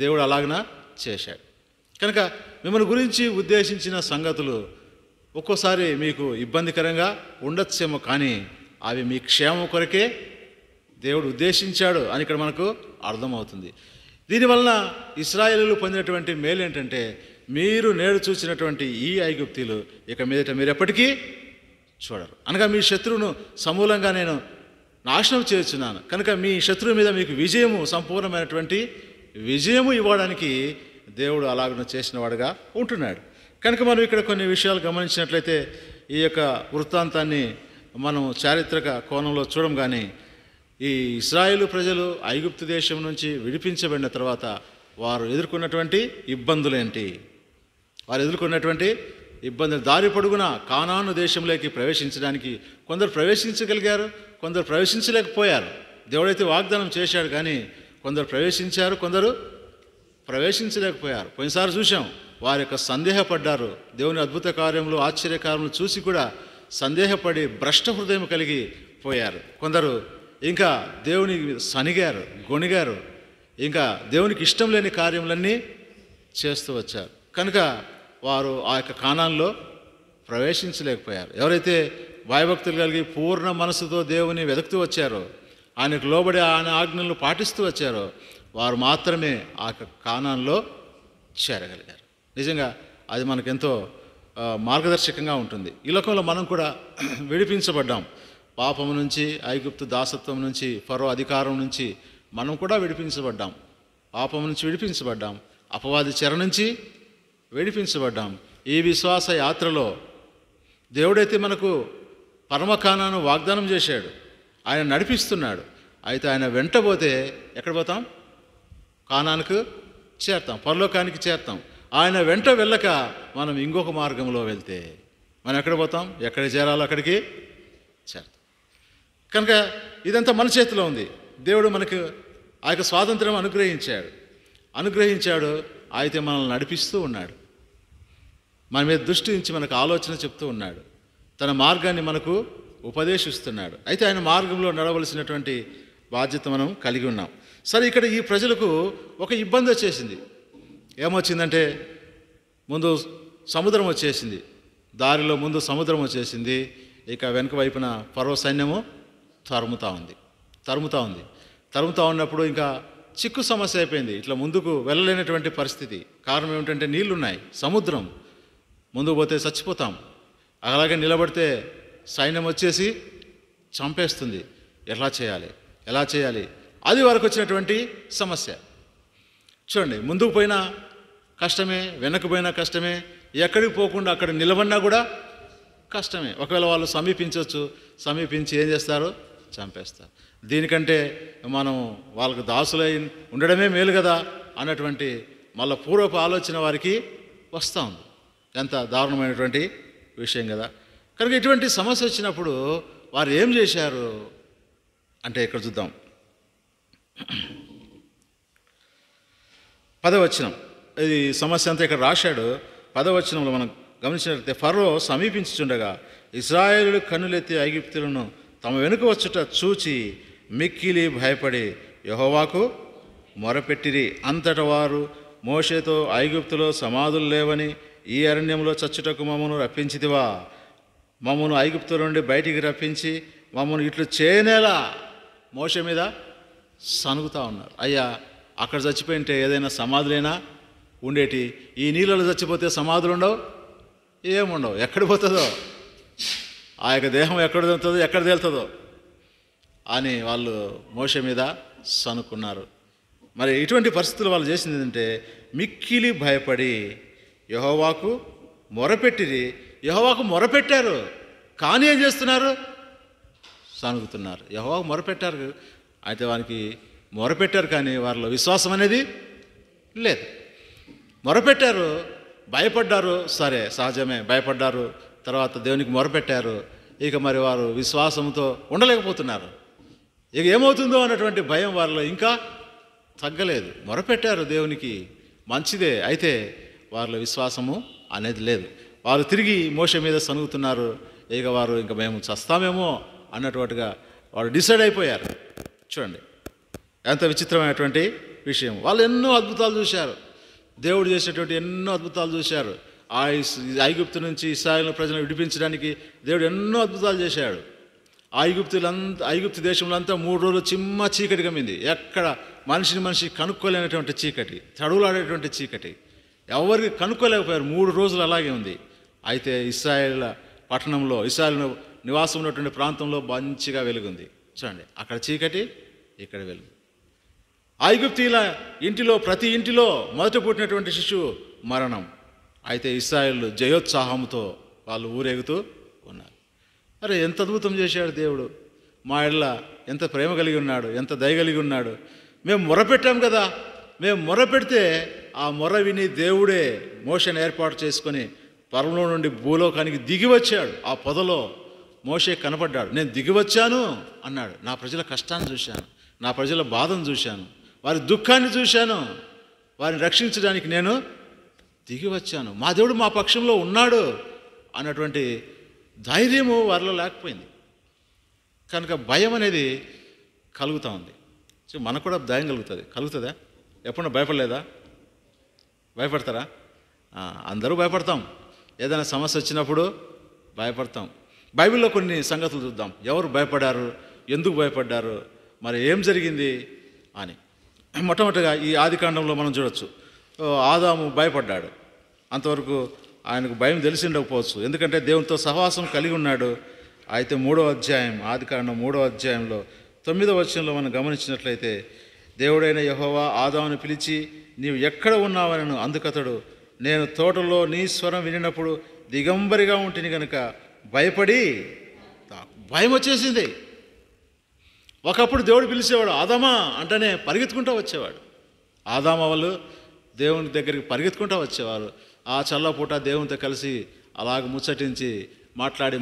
దేవుడు అలాగనా చేశాడు. కనుక మిమ్మల్ని గురించి ఉద్దేశించిన సంగతులు ఒక్కోసారి మీకు ఇబ్బందికరంగా ఉండొచ్చేమో, కానీ అవి మీ క్షేమం కొరకే దేవుడు ఉద్దేశించాడు అని ఇక్కడ మనకు అర్థమవుతుంది. దీనివలన ఇశ్రాయేలీయులు పొందినటువంటి మేలు ఏంటంటే, మీరు నేడు చూసినటువంటి ఈ ఐగుప్తీయులు ఇక మీదట మీరు ఎప్పటికీ చూడరు. అనగా మీ శత్రువును సమూలంగా నేను నాశనం చేస్తున్నాను. కనుక మీ శత్రువు మీద మీకు విజయము, సంపూర్ణమైనటువంటి విజయము ఇవ్వడానికి దేవుడు అలాగ చేసిన వాడుగా ఉంటున్నాడు. కనుక మనం ఇక్కడ కొన్ని విషయాలు గమనించినట్లయితే ఈ యొక్క వృత్తాంతాన్ని మనం చారిత్రక కోణంలో చూడం. కానీ ఈ ఇశ్రాయేలు ప్రజలు ఐగుప్తు దేశం నుంచి విడిపించబడిన తర్వాత వారు ఎదుర్కొన్నటువంటి ఇబ్బందులేంటి? వారు ఎదుర్కొన్నటువంటి ఇబ్బందులు, దారి పొడుగున కానాను దేశంలోకి ప్రవేశించడానికి కొందరు ప్రవేశించగలిగారు, కొందరు ప్రవేశించలేకపోయారు. దేవుడైతే వాగ్దానం చేశాడు, కానీ కొందరు ప్రవేశించారు, కొందరు ప్రవేశించలేకపోయారు. పోయినసారి చూసాం, వారి యొక్క సందేహపడ్డారు. దేవుని అద్భుత కార్యములు, ఆశ్చర్యకార్యములు చూసి కూడా సందేహపడి భ్రష్ట హృదయం కలిగి పోయారు. కొందరు ఇంకా దేవుని సనిగారు, గొణిగారు, ఇంకా దేవునికి ఇష్టం లేని కార్యములన్నీ చేస్తూ వచ్చారు. కనుక వారు ఆ యొక్క కానాన్లో ప్రవేశించలేకపోయారు. ఎవరైతే భయభక్తులు కలిగి పూర్ణ మనసుతో దేవుని వెతుకుతూ వచ్చారో, ఆయనకు లోబడి ఆయన ఆజ్ఞలను పాటిస్తూ వచ్చారో, వారు మాత్రమే ఆ యొక్క కానాన్లో చేరగలిగారు. నిజంగా అది మనకెంతో మార్గదర్శకంగా ఉంటుంది. ఈ లోకంలో మనం కూడా విడిపించబడ్డాం. పాపం నుంచి, ఐగుప్తు దాసత్వం నుంచి, ఫరో అధికారం నుంచి మనం కూడా విడిపించబడ్డాం. పాపం నుంచి విడిపించబడ్డాం, అపవాది చెర నుంచి విడిపించబడ్డాం. ఈ విశ్వాస యాత్రలో దేవుడైతే మనకు పరమకానాను వాగ్దానం చేశాడు, ఆయన నడిపిస్తున్నాడు. అయితే ఆయన వెంటబోతే ఎక్కడ పోతాం? కానానికి చేరతాం, పరలోకానికి చేరతాం. ఆయన వెంట వెళ్ళక మనం ఇంకొక మార్గంలో వెళ్తే మనం ఎక్కడ పోతాం? ఎక్కడ చేరాలో అక్కడికి చేరతాం. కనుక ఇదంతా మన చేతిలో ఉంది. దేవుడు మనకు ఆ యొక్క స్వాతంత్రం అనుగ్రహించాడు. అయితే మనల్ని నడిపిస్తూ ఉన్నాడు, మన మీద దృష్టి నుంచి మనకు ఆలోచన చెప్తూ ఉన్నాడు, తన మార్గాన్ని మనకు ఉపదేశిస్తున్నాడు. అయితే ఆయన మార్గంలో నడవలసినటువంటి బాధ్యత మనం కలిగి ఉన్నాం. సరే, ఇక్కడ ఈ ప్రజలకు ఒక ఇబ్బంది వచ్చేసింది. ఏమొచ్చిందంటే, ముందు సముద్రం వచ్చేసింది, దారిలో ముందు సముద్రం వచ్చేసింది. ఇక వెనుక వైపున ఫరో సైన్యము తరుముతూ ఉంది. తరుముతూ ఉన్నప్పుడు ఇంకా చిక్కు సమస్య అయిపోయింది. ఇట్లా ముందుకు వెళ్ళలేనటువంటి పరిస్థితి. కారణం ఏమిటంటే నీళ్లున్నాయి, సముద్రం, ముందుకు పోతే చచ్చిపోతాం, అలాగే నిలబడితే సైన్యం వచ్చేసి చంపేస్తుంది. ఎలా చేయాలి? అది వరకు వచ్చినటువంటి సమస్య. చూడండి, ముందుకు పోయినా కష్టమే, వెనక్కి పోయినా కష్టమే, ఎక్కడికి పోకుండా అక్కడ నిలబడినా కూడా కష్టమే. ఒకవేళ వాళ్ళు సమీపించి ఏం చేస్తారు? చంపేస్తారు. దీనికంటే మనం వాళ్ళకు దాసులై ఉండడమే మేలు కదా అన్నటువంటి మళ్ళీ పూర్వపు ఆలోచన వారికి వస్తూ ఉంది. ఎంత దారుణమైనటువంటి విషయం కదా. కనుక ఇటువంటి సమస్య వచ్చినప్పుడు వారు ఏం చేశారు అంటే ఇక్కడ చూద్దాం. 10వ వచనం, ఇది సమస్య అంతా ఇక్కడ రాశాడు. 10వ వచనంలో మనం గమనించినట్లయితే, ఫరో సమీపించుచుండగా ఇశ్రాయేలులు కన్నులెత్తి ఐగుప్తులను తమ వెనుక వచ్చుట చూచి మిక్కిలి భయపడి యెహోవాకు మొరపెట్టిరి. అంతట వారు మోషేతో, ఐగుప్తులో సమాధులు లేవని ఈ అరణ్యంలో చచ్చుటకు మమ్మను రప్పించితివా? మమ్మను ఐగుప్తు నుండి బయటికి రప్పించి మమ్మను ఇట్లు చేయనేలా మోషే మీద సనుగుతూ ఉన్నారు. అయ్యా, అక్కడ చచ్చిపోయింటే ఏదైనా సమాధులైనా ఉండేటి, ఈ నీళ్ళలో చచ్చిపోతే సమాధులు ఉండవు, ఏముండవు. ఎక్కడ పోతుందో, ఆ యొక్క దేహం ఎక్కడ వెళ్తుందో, ఎక్కడ తేలుతుందో అని వాళ్ళు మోషే మీద సనుక్కున్నారు. మరి ఇటువంటి పరిస్థితులు వాళ్ళు చేసింది ఏంటంటే మిక్కిలి భయపడి యెహోవాకు మొరపెట్టిరి. యెహోవాకు మొరపెట్టారు, కానీ ఏం చేస్తున్నారు? సనుగుతున్నారు. యెహోవాకు మొరపెట్టారు, అయితే వారికి మొరపెట్టారు, కానీ వారిలో విశ్వాసం అనేది లేదు. మొరపెట్టారు, భయపడ్డారు, సరే సహజమే, భయపడ్డారు. తర్వాత దేవునికి మొరపెట్టారు, ఇక మరి వారు విశ్వాసంతో ఉండలేకపోతున్నారు. ఇక ఏమవుతుందో అన్నటువంటి భయం వారిలో ఇంకా తగ్గలేదు. మొరపెట్టారు దేవునికి, మంచిదే, అయితే వారిలో విశ్వాసము అనేది లేదు. వారు తిరిగి మోషే మీద సనుగుతున్నారు. ఇక వారు ఇంకా మేము చస్తామేమో అన్నట్టుగా వారు డిసైడ్ అయిపోయారు. చూడండి ఎంత విచిత్రమైనటువంటి విషయం. వాళ్ళు ఎన్నో అద్భుతాలు చూశారు, దేవుడు చేసేటువంటి ఎన్నో అద్భుతాలు చూశారు. ఐగుప్తు నుంచి ఇశ్రాయేలు ప్రజలను విడిపించడానికి దేవుడు ఎన్నో అద్భుతాలు చేశాడు. ఐగుప్తు దేశంలో అంతా 3 రోజులు చిమ్మ చీకటి కమ్మింది. ఎక్కడ మనిషి కనుక్కోలేనటువంటి చీకటి, తడువులాడేటువంటి చీకటి, ఎవరికి కనుక్కోలేకపోయారు. 3 రోజులు అలాగే ఉంది. అయితే ఇశ్రాయేలు పట్టణంలో, ఇశ్రాయేలు నివాసం ఉన్నటువంటి ప్రాంతంలో మంచిగా వెలుగుంది. చూడండి, అక్కడ చీకటి, ఇక్కడ వెలుగు. ఐగుప్తీల ఇంటిలో, ప్రతి ఇంటిలో మొదట పుట్టినటువంటి శిశువు మరణం. అయితే ఇశ్రాయేలు జయోత్సాహంతో వాళ్ళు ఊరేగుతూ ఉన్నారు. అరే, ఎంత అద్భుతం చేశాడు దేవుడు, మా ఇళ్ళ ఎంత ప్రేమ కలిగి ఉన్నాడు, ఎంత దయ కలిగి ఉన్నాడు. మేము మొరపెట్టాం కదా, మేము మొరపెడితే ఆ మొర విని దేవుడే మోషేని ఏర్పాటు చేసుకొని పరలో నుండి భూలోకానికి దిగి వచ్చాడు. ఆ పొదలో మోషే కనపడ్డాడు. నేను దిగి వచ్చాను అన్నాడు. నా ప్రజల కష్టాన్ని చూశాను, నా ప్రజల బాధను చూశాను, వారి దుఃఖాన్ని చూశాను, వారిని రక్షించడానికి నేను దిగి వచ్చాను, మా దేవుడు మా పక్షంలో ఉన్నాడు అన్నటువంటి ధైర్యము వారిలో లేకపోయింది. కనుక భయం అనేది కలుగుతూ ఉంది. సో మనకు కూడా భయం కలుగుతుందా? ఎప్పుడన్నా భయపడలేదా? భయపడతారా? అందరూ భయపడతాం. ఏదైనా సమస్య వచ్చినప్పుడు భయపడతాం. బైబిల్లో కొన్ని సంగతులు చూద్దాం. ఎవరు భయపడ్డారు, ఎందుకు భయపడ్డారు, మరి ఏం జరిగింది అని. మొట్టమొదటిగా ఈ ఆదికాండంలో మనం చూడొచ్చు. ఆదాము భయపడ్డాడు. అంతవరకు ఆయనకు భయం తెలిసి ఉండకపోవచ్చు, ఎందుకంటే దేవునితో సహవాసం కలిగి ఉన్నాడు. అయితే 3వ అధ్యాయం, ఆదికాండం 3వ అధ్యాయంలో 9వ వచనంలో మనం గమనించినట్లయితే, దేవుడైన యెహోవా ఆదామును పిలిచి నీవు ఎక్కడ ఉన్నావనను. అందుకతడు, నేను తోటలో నీ స్వరం వినినప్పుడు దిగంబరిగా ఉంటిని కనుక భయపడి. భయం వచ్చేసింది. ఒకప్పుడు దేవుడు పిలిచేవాడు, ఆదామా అంటేనే పరిగెత్తుకుంటూ వచ్చేవాడు. ఆదామా వాళ్ళు దేవుని దగ్గరికి పరిగెత్తుకుంటూ వచ్చేవారు. ఆ చల్లపూట దేవునితో కలిసి అలాగ ముచ్చటించి మాట్లాడి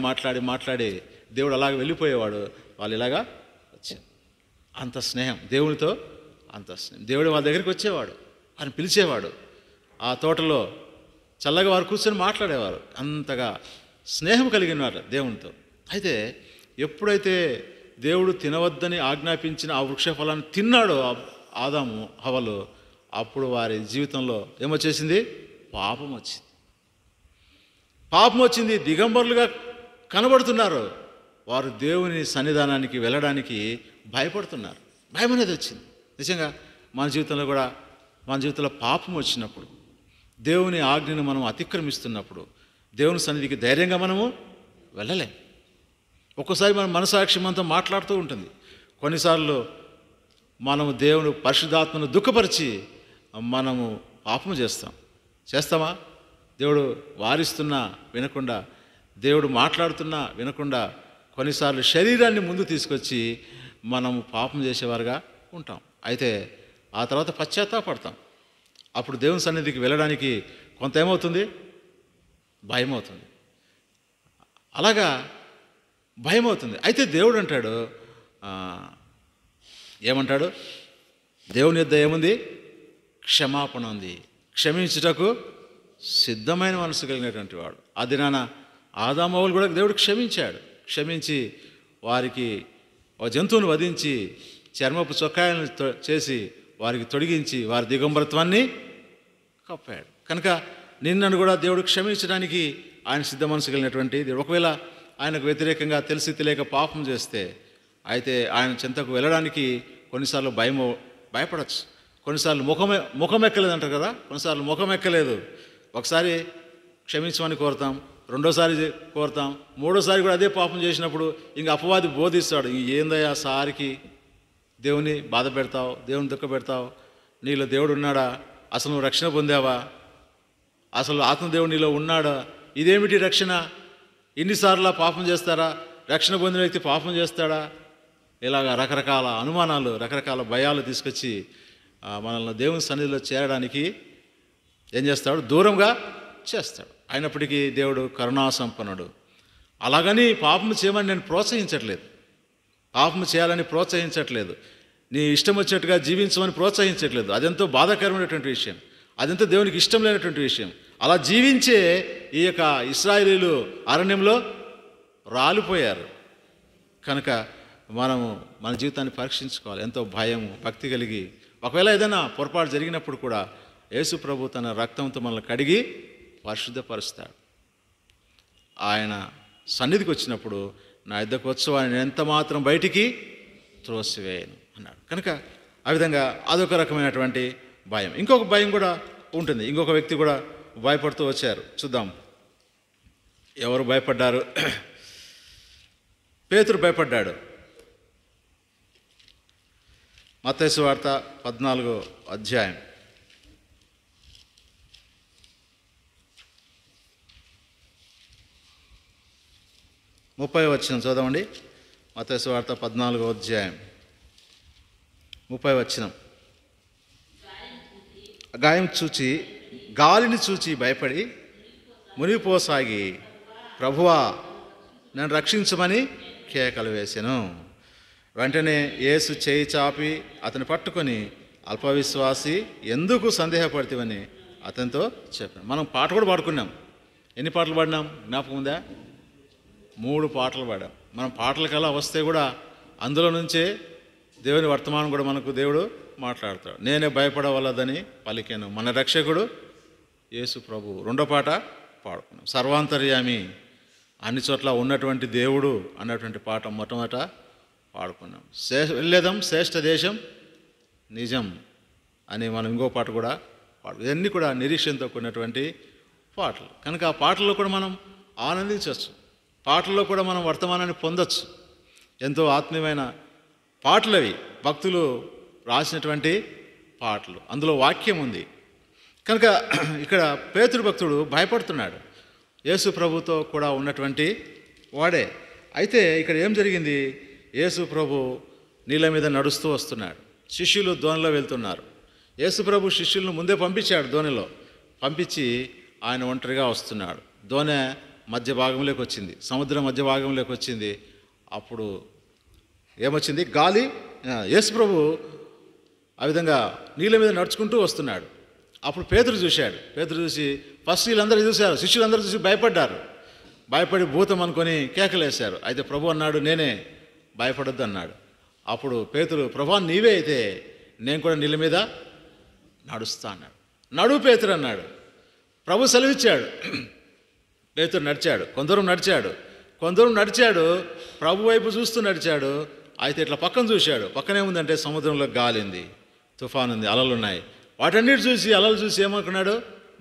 దేవుడు అలాగ వెళ్ళిపోయేవాడు. వాళ్ళు ఇలాగా వచ్చారు. అంత స్నేహం దేవునితో, అంత స్నేహం. దేవుడు వాళ్ళ దగ్గరికి వచ్చేవాడు, ఆయన పిలిచేవాడు. ఆ తోటలో చల్లగా వారు కూర్చొని మాట్లాడేవారు. అంతగా స్నేహం కలిగినారు దేవునితో. అయితే ఎప్పుడైతే దేవుడు తినవద్దని ఆజ్ఞాపించిన ఆ వృక్ష ఫలాన్ని తిన్నాడో ఆదాము హవ్వలు, అప్పుడు వారి జీవితంలో ఏమొచ్చేసింది? పాపం వచ్చింది. దిగంబరులుగా కనబడుతున్నారు. వారు దేవుని సన్నిధానానికి వెళ్ళడానికి భయపడుతున్నారు. భయం అనేది వచ్చింది. నిజంగా మన జీవితంలో పాపం వచ్చినప్పుడు, దేవుని ఆజ్ఞను మనం అతిక్రమిస్తున్నప్పుడు, దేవుని సన్నిధికి ధైర్యంగా మనము వెళ్ళలేం. ఒక్కోసారి మన మనసాక్షి మనతో మాట్లాడుతూ ఉంటుంది. కొన్నిసార్లు మనము దేవుని పరిశుద్ధాత్మను దుఃఖపరిచి మనము పాపము చేస్తామా? దేవుడు వారిస్తున్నా వినకుండా, దేవుడు మాట్లాడుతున్నా వినకుండా, కొన్నిసార్లు శరీరాన్ని ముందు తీసుకొచ్చి మనము పాపం చేసేవారుగా ఉంటాం. అయితే ఆ తర్వాత పశ్చాత్తాపడతాం. అప్పుడు దేవుని సన్నిధికి వెళ్ళడానికి కొంత ఏమవుతుంది? భయం అవుతుంది. అలాగా భయం అవుతుంది. అయితే దేవుడు అంటాడు, ఏమంటాడు? దేవుని యొద్ద ఏముంది? క్షమాపణ ఉంది. క్షమించుటకు సిద్ధమైన మనసు కలిగినటువంటి వాడు. ఆ దినాన ఆదామవ్వలు కూడా దేవుడు క్షమించి వారికి ఒక జంతువును వధించి చర్మపు చొక్కాయలను చేసి వారికి తొడిగించి వారి దిగంబరత్వాన్ని కప్పాడు. కనుక నిన్నను కూడా దేవుడు క్షమించడానికి ఆయన సిద్ధ మనసు కలిగినటువంటి దేవుడు. ఒకవేళ ఆయనకు వ్యతిరేకంగా తెలిసి తెలియక పాపం చేస్తే అయితే ఆయన చెంతకు వెళ్ళడానికి కొన్నిసార్లు భయపడచ్చు. కొన్నిసార్లు ముఖం ఎక్కలేదు అంటారు కదా, కొన్నిసార్లు ముఖం ఎక్కలేదు. ఒకసారి క్షమించమని కోరుతాం, రెండోసారి కోరుతాం, మూడోసారి కూడా అదే పాపం చేసినప్పుడు ఇంక అపవాది బోధిస్తాడు, ఏందయ్యా సారికి దేవుని బాధ పెడతావు, దేవుని దుఃఖ పెడతావు, నీలో దేవుడు ఉన్నాడా, అసలు నువ్వు రక్షణ పొందావా, అసలు ఆత్మదేవుడు నీలో ఉన్నాడా, ఇదేమిటి రక్షణ, ఇన్నిసార్లు పాపం చేస్తారా, రక్షణ పొందిన వ్యక్తి పాపం చేస్తాడా, ఇలాగ రకరకాల అనుమానాలు, రకరకాల భయాలు తీసుకొచ్చి మనల్ని దేవుని సన్నిధిలో చేరడానికి ఏం చేస్తాడు? దూరంగా చేస్తాడు. అయినప్పటికీ దేవుడు కరుణాసంపన్నుడు. అలాగని పాపం చేయమని నేను ప్రోత్సహించట్లేదు, పాపం చేయాలని ప్రోత్సహించట్లేదు, నీ ఇష్టం వచ్చినట్టుగా జీవించమని ప్రోత్సహించట్లేదు. అదెంతో బాధాకరమైనటువంటి విషయం, అదెంతో దేవునికి ఇష్టం లేనటువంటి విషయం. అలా జీవించే ఈ యొక్క ఇశ్రాయేలీయులు అరణ్యంలో రాలిపోయారు. కనుక మనము మన జీవితాన్ని పరీక్షించుకోవాలి. ఎంతో భయం, భక్తి కలిగి, ఒకవేళ ఏదైనా పొరపాటు జరిగినప్పుడు కూడా యేసు ప్రభు తన రక్తంతో మనల్ని కడిగి పరిశుద్ధపరుస్తాడు. ఆయన సన్నిధికి వచ్చినప్పుడు నా యుద్ధకు వచ్చు ఆయన ఎంత మాత్రం బయటికి త్రోసివేయను అన్నాడు. కనుక ఆ విధంగా అదొక రకమైనటువంటి భయం. ఇంకొక భయం కూడా ఉంటుంది. ఇంకొక వ్యక్తి కూడా భయపడుతూ వచ్చారు. చూద్దాం ఎవరు భయపడ్డారు. పేతురు భయపడ్డాడు. మత్తయి సువార్త 14వ అధ్యాయం 30వ వచనం చదవండి. మత్తయి సువార్త 14వ అధ్యాయం 30వ వచనం. గాలిని చూచి భయపడి మునిగిపోసాగి, ప్రభువా నన్ను రక్షించమని కేకలు వేసెను. వెంటనే యేసు చేయి చాపి అతను పట్టుకొని, అల్పవిశ్వాసి ఎందుకు సందేహపడితేవని అతనితో చెప్పాను. మనం పాట కూడా పాడుకున్నాం. ఎన్ని పాటలు పాడినాం జ్ఞాపకం ఉందా? 3 పాటలు పాడాం. మనం పాటలకల్లా వస్తే కూడా అందులో నుంచే దేవుని వర్తమానం కూడా మనకు దేవుడు మాట్లాడతాడు. నేనే భయపడవలదని పలికాను మన రక్షకుడు యేసు ప్రభు. 2వ పాట పాడుకున్నాం. సర్వాంతర్యామి, అన్ని చోట్ల ఉన్నటువంటి దేవుడు అన్నటువంటి పాట మొట్టమొదట పాడుకున్నాం. వెళ్ళేదాం శ్రేష్ఠ దేశం నిజం అని మనం ఇంకో పాట కూడా ఇవన్నీ కూడా నిరీక్షణతో కూడినటువంటి పాటలు. కనుక ఆ పాటల్లో కూడా మనం ఆనందించవచ్చు, పాటల్లో కూడా మనం వర్తమానాన్ని పొందొచ్చు. ఎంతో ఆత్మీయమైన పాటలు అవి, భక్తులు రాసినటువంటి పాటలు, అందులో వాక్యం ఉంది. కనుక ఇక్కడ పేతురు భక్తుడు భయపడుతున్నాడు, యేసు ప్రభుతో కూడా ఉన్నటువంటి వాడే. అయితే ఇక్కడ ఏం జరిగింది? యేసు ప్రభు నీళ్ళ మీద నడుస్తూ వస్తున్నాడు, శిష్యులు దోణిలో వెళ్తున్నారు. యేసు ప్రభు శిష్యులను ముందే పంపించాడు, దోణిలో పంపించి ఆయన ఒంటరిగా వస్తున్నాడు. దోణి మధ్య భాగంలోకి వచ్చింది, సముద్రం మధ్య భాగంలోకి వచ్చింది. అప్పుడు ఏమొచ్చింది? గాలి. యేసు ప్రభు ఆ విధంగా నీళ్ళ మీద నడుచుకుంటూ వస్తున్నాడు. అప్పుడు పేతురు చూశాడు. పేతురు చూసి ఫస్ట్ వీళ్ళందరూ చూశారు, శిష్యులందరూ చూసి భయపడ్డారు. భయపడి భూతం అనుకొని కేకలేశారు. అయితే ప్రభు అన్నాడు, నేనే, భయపడొద్దు అన్నాడు. అప్పుడు పేతురు, ప్రభు నీవే అయితే నేను కూడా నీళ్ళ మీద నడుస్తా అన్నాడు. నడువు పేతురు అన్నాడు. ప్రభు సెలవిచ్చాడు. పేతురు నడిచాడు, కొందరం నడిచాడు, ప్రభు వైపు చూస్తూ నడిచాడు. అయితే ఇట్లా పక్కన చూశాడు, పక్కనే ఉందంటే సముద్రంలో గాలింది. తుఫాన్ ఉంది, అలలు ఉన్నాయి. వాటన్నిటి చూసి అలలు చూసి ఏమనుకున్నాడు?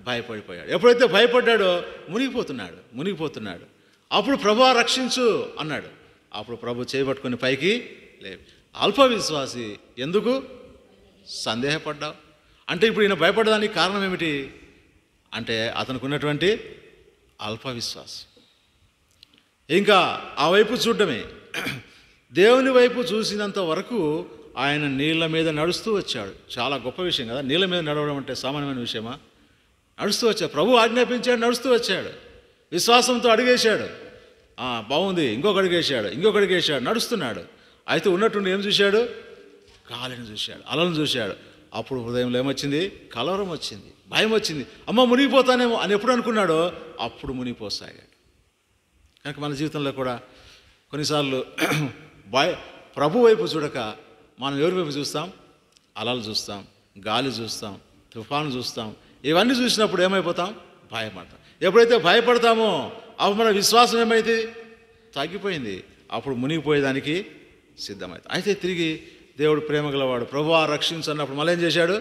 భయపడిపోయాడు. ఎప్పుడైతే భయపడ్డాడో మునిగిపోతున్నాడు. అప్పుడు ప్రభువా రక్షించు అన్నాడు. అప్పుడు ప్రభు చేయబట్టుకుని పైకి లేవు. అల్ప విశ్వాసి, ఎందుకు సందేహపడ్డావు అంటే ఇప్పుడు ఈయన భయపడడానికి కారణం ఏమిటి అంటే అతనికి ఉన్నటువంటి అల్ప విశ్వాసం. ఇంకా ఆ వైపు చూడడమే. దేవుని వైపు చూసినంత వరకు ఆయన నీళ్ళ మీద నడుస్తూ వచ్చాడు. చాలా గొప్ప విషయం కదా, నీళ్ళ మీద నడవడం అంటే సామాన్యమైన విషయమా? నడుస్తూ వచ్చాడు. ప్రభు ఆజ్ఞాపించాడు, నడుస్తూ వచ్చాడు. విశ్వాసంతో అడిగేశాడు, బాగుంది, ఇంకొక అడిగేశాడు, నడుస్తున్నాడు. అయితే ఉన్నట్టుండి ఏం చూశాడు? గాలిని చూశాడు, అలలను చూశాడు. అప్పుడు హృదయంలో ఏమొచ్చింది? కలవరం వచ్చింది, భయం వచ్చింది. అమ్మ మునిగిపోతానేమో అని ఎప్పుడు అనుకున్నాడో అప్పుడు మునిగిపోసాగాడు. కనుక మన జీవితంలో కూడా కొన్నిసార్లు ప్రభు వైపు చూడక మనం ఎవరి వైపు చూస్తాం? అలలు చూస్తాం, గాలి చూస్తాం, తుఫాను చూస్తాం. ఇవన్నీ చూసినప్పుడు ఏమైపోతాం? భయపడతాం. ఎప్పుడైతే భయపడతామో అప్పుడు మన విశ్వాసం ఏమైంది? తగ్గిపోయింది. అప్పుడు మునిగిపోయేదానికి సిద్ధమవుతాం. అయితే తిరిగి దేవుడు ప్రేమ గలవాడు, ప్రభువా రక్షించు అన్నప్పుడు మళ్ళీ ఏం చేశాడు?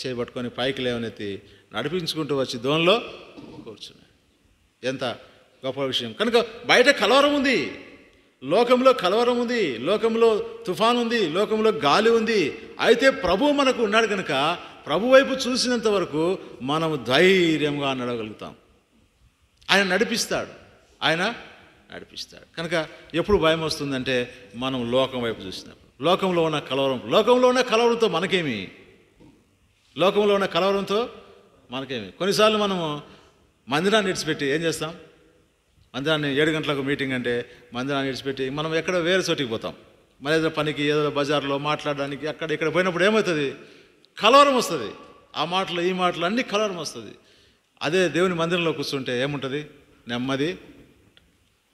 చేయబట్టుకొని పైకి లేవనెత్తి నడిపించుకుంటూ వచ్చి దోణిలో కూర్చున్నాడు. ఎంత గొప్ప విషయం. కనుక బయట కలవరం ఉంది, లోకంలో కలవరం ఉంది, లోకంలో తుఫాన్ ఉంది, లోకంలో గాలి ఉంది. అయితే ప్రభువు మనకు ఉన్నాడు కనుక ప్రభు వైపు చూసినంత వరకు మనము ధైర్యంగా నడవగలుగుతాం. ఆయన నడిపిస్తాడు. కనుక ఎప్పుడు భయం వస్తుందంటే మనం లోకం వైపు చూసినప్పుడు. లోకంలో ఉన్న కలవరంతో మనకేమి? కొన్నిసార్లు మనము మందిరాన్ని విడిచిపెట్టి ఏం చేస్తాం? మందిరాన్ని 7 గంటలకు మీటింగ్ అంటే మందిరాన్ని విడిచిపెట్టి మనం ఎక్కడో వేరే చోటికి పోతాం. మన ఏదో పనికి, ఏదో బజార్లో మాట్లాడడానికి అక్కడ ఇక్కడ పోయినప్పుడు ఏమవుతుంది? కలవరం వస్తుంది. ఆ మాటలు ఈ మాటలు అన్నీ కలవరం వస్తుంది. అదే దేవుని మందిరంలో కూర్చుంటే ఏముంటుంది? నెమ్మది,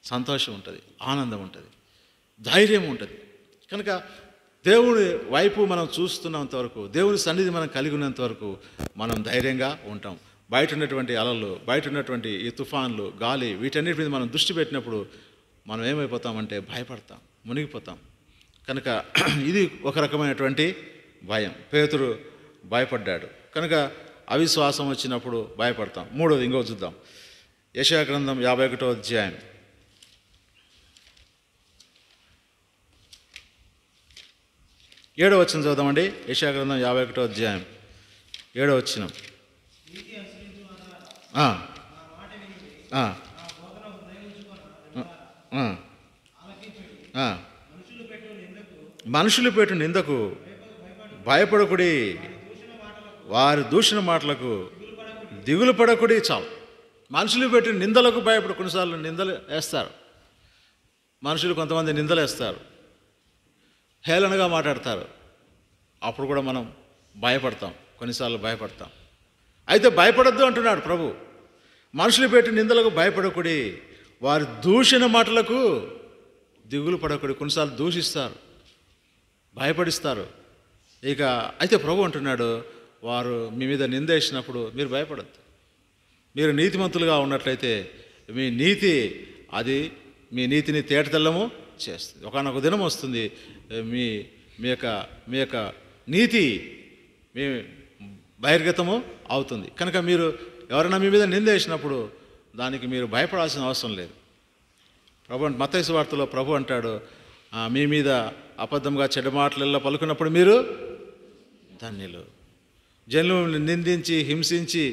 సంతోషం ఉంటుంది, ఆనందం ఉంటుంది, ధైర్యం ఉంటుంది. కనుక దేవుడి వైపు మనం చూస్తున్నంత వరకు, దేవుని సన్నిధి మనం కలిగి ఉన్నంత వరకు మనం ధైర్యంగా ఉంటాం. బయట ఉన్నటువంటి అలలు, బయట ఉన్నటువంటి ఈ తుఫాన్లు, గాలి, వీటన్నిటి మీద మనం దృష్టి పెట్టినప్పుడు మనం ఏమైపోతామంటే భయపడతాం, మునిగిపోతాం. కనుక ఇది ఒక రకమైనటువంటి భయం. పేతురు భయపడ్డాడు. కనుక అవిశ్వాసం వచ్చినప్పుడు భయపడతాం. మూడోది ఇంకో చూద్దాం. యెషయా గ్రంథం 51వ అధ్యాయం 7వ వచనం చదువుదామండి. యెషయా గ్రంథం 51వ అధ్యాయం 7వ వచనం. మనుషులు పెట్టు నిందకు భయపడకుడి, వారి దూషణ మాటలకు దిగులు పడకుడి. చాలు. మనుషులు పెట్టిన నిందలకు భయపడు. కొన్నిసార్లు నిందలు వేస్తారు మనుషులు, కొంతమంది నిందలు వేస్తారు, హేళనగా మాట్లాడతారు. అప్పుడు కూడా మనం భయపడతాం, కొన్నిసార్లు భయపడతాం. అయితే భయపడద్దు అంటున్నాడు ప్రభు. మనుషులు పెట్టిన నిందలకు భయపడకుడి, వారి దూషణ మాటలకు దిగులు పడకుడి. కొన్నిసార్లు దూషిస్తారు, భయపడిస్తారు. ఇక అయితే ప్రభు అంటున్నాడు, వారు మీ మీద నింద వేసినప్పుడు మీరు భయపడద్దు. మీరు నీతిమంతులుగా ఉన్నట్లయితే మీ నీతి, అది మీ నీతిని తేటతెల్లము చేస్తుంది. ఒకనొక దినం వస్తుంది, మీ యొక్క నీతి మీ బహిర్గతము అవుతుంది. కనుక మీరు ఎవరైనా మీ మీద నింద వేసినప్పుడు దానికి మీరు భయపడాల్సిన అవసరం లేదు. ప్రభు మత్తయి సువార్తలో ప్రభు అంటాడు, మీ మీద అబద్ధంగా చెడ్డ మాటలలో పలుకున్నప్పుడు మీరు ధన్యులు. జనులను నిందించి హింసించి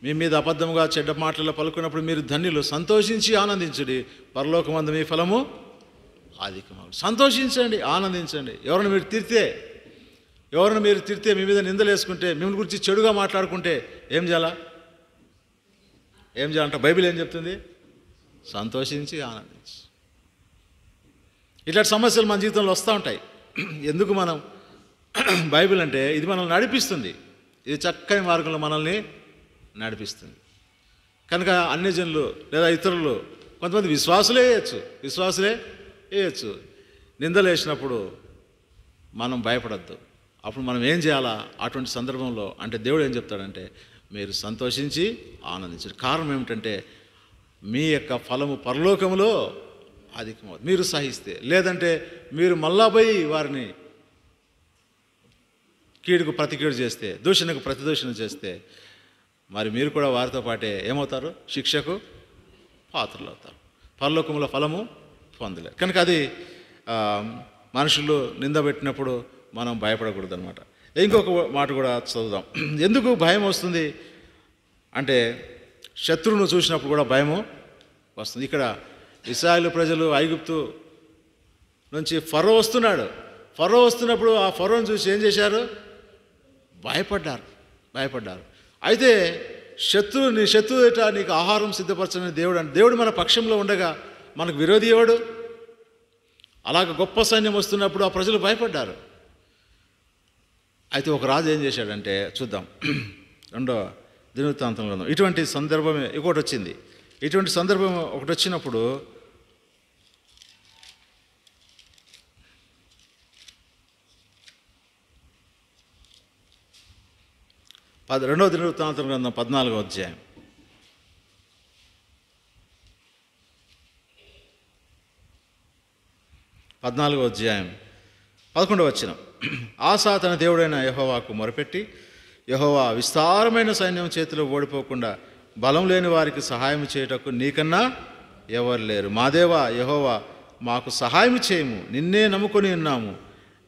మీ మీద అబద్ధంగా చెడ్డ మాటలలో పలుకున్నప్పుడు మీరు ధన్యులు. సంతోషించి ఆనందించుడి, పరలోకమందు మీ ఫలము అధికమగు. సంతోషించండి, ఆనందించండి. ఎవరైనా మీరు తిడితే, మీ మీద నిందలు వేసుకుంటే, మిమ్మల్ని గురించి చెడుగా మాట్లాడుకుంటే ఏం చేయాలంట? బైబిల్ ఏం చెప్తుంది? సంతోషించి ఆనందించి. ఇట్లాంటి సమస్యలు మన జీవితంలో వస్తూ ఉంటాయి. ఎందుకు మనం బైబిల్ అంటే ఇది మనల్ని నడిపిస్తుంది, ఇది చక్కని మార్గంలో మనల్ని నడిపిస్తుంది. కనుక అన్ని జనులు లేదా ఇతరులు, కొంతమంది విశ్వాసులే వేయచ్చు, నిందలు వేసినప్పుడు మనం భయపడద్దు. అప్పుడు మనం ఏం చేయాలా అటువంటి సందర్భంలో అంటే దేవుడు ఏం చెప్తాడంటే మీరు సంతోషించి ఆనందించండి. కారణం ఏమిటంటే మీ యొక్క ఫలము పరలోకములో అధికమవుతుంది మీరు సహిస్తే. లేదంటే మీరు మళ్ళా పోయి వారిని కీడుకు ప్రతి కీడు చేస్తే, దూషణకు ప్రతి దూషణ చేస్తే మరి మీరు కూడా వారితో పాటే ఏమవుతారు? శిక్షకు పాత్రలు అవుతారు, పరలోకముల ఫలము పొందలేరు. కనుక అది మనుషులు నిందబెట్టినప్పుడు మనం భయపడకూడదు అనమాట. ఇంకొక మాట కూడా చదువుదాం. ఎందుకు భయం వస్తుంది అంటే శత్రువును చూసినప్పుడు కూడా భయము వస్తుంది. ఇక్కడ ఇశ్రాయేలు ప్రజలు ఐగుప్తు నుంచి ఫరో వస్తున్నాడు. ఫరో వస్తున్నప్పుడు ఆ ఫరోను చూసి ఏం చేశారు? భయపడ్డారు. అయితే నీ శత్రువు ఎట నీకు ఆహారం సిద్ధపరచని దేవుడు అంటే, దేవుడు మన పక్షంలో ఉండగా మనకు విరోధి ఎవడు? అలాగ గొప్ప సైన్యం వస్తున్నప్పుడు ఆ ప్రజలు భయపడ్డారు. అయితే ఒక రాజు ఏం చేశాడంటే చూద్దాం, 2వ దినవృత్తాంతం గ్రంథం. ఇటువంటి సందర్భమే ఇంకోటి వచ్చింది. ఇటువంటి సందర్భం ఒకటి వచ్చినప్పుడు 2వ దినవృత్తాంతం గ్రంథం 14వ అధ్యాయం 11వ వచనం. ఆసా తన దేవుడైన యెహోవాకు మొరపెట్టి, యెహోవా, విస్తారమైన సైన్యం చేతిలో ఓడిపోకుండా బలం లేని వారికి సహాయం చేయుటకు నీకన్నా ఎవరు లేరు. మా దేవా యెహోవా, మాకు సహాయం చేయము, నిన్నే నమ్ముకొని ఉన్నాము.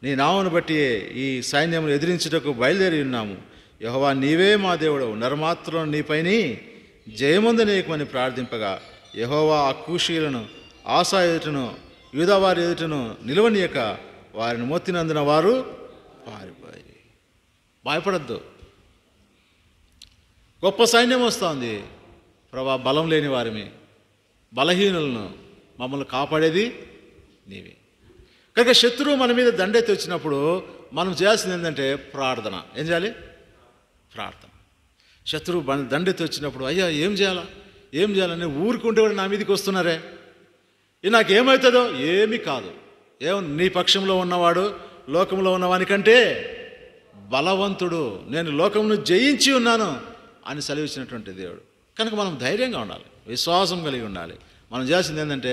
నీ నామమును బట్టి ఈ సైన్యమును ఎదిరించుటకు బయలుదేరి ఉన్నాము. యెహోవా, నీవే మా దేవుడవు, నరమాత్రులను నీపైని జయముందనీయకమని ప్రార్థింపగా, యెహోవా ఆ కూషీలను ఆసా ఎదుటను యూదా వారి ఎదుటను నిలవనీయక వారిని మొత్తినందున వారు పారిపోయి. భయపడద్దు. గొప్ప సైన్యం వస్తుంది ప్రభా, బలం లేని వారిని, బలహీనులను మమ్మల్ని కాపాడేది నీవే. కనుక శత్రువు మన మీద దండెత్తి వచ్చినప్పుడు మనం చేయాల్సింది ఏంటంటే ప్రార్థన. ఏం చేయాలి? ప్రార్థన. శత్రువు దండెత్తి వచ్చినప్పుడు అయ్యా ఏం చేయాలని ఊరుకుంటే కూడా నా మీదకి వస్తున్నారే, ఇది నాకేమవుతుందో? ఏమీ కాదు. నీ పక్షంలో ఉన్నవాడు లోకంలో ఉన్నవానికంటే బలవంతుడు, నేను లోకమును జయించి ఉన్నాను అని సెలవిచ్చినటువంటి దేవుడు. కనుక మనం ధైర్యంగా ఉండాలి, విశ్వాసం కలిగి ఉండాలి. మనం చేయాల్సింది ఏంటంటే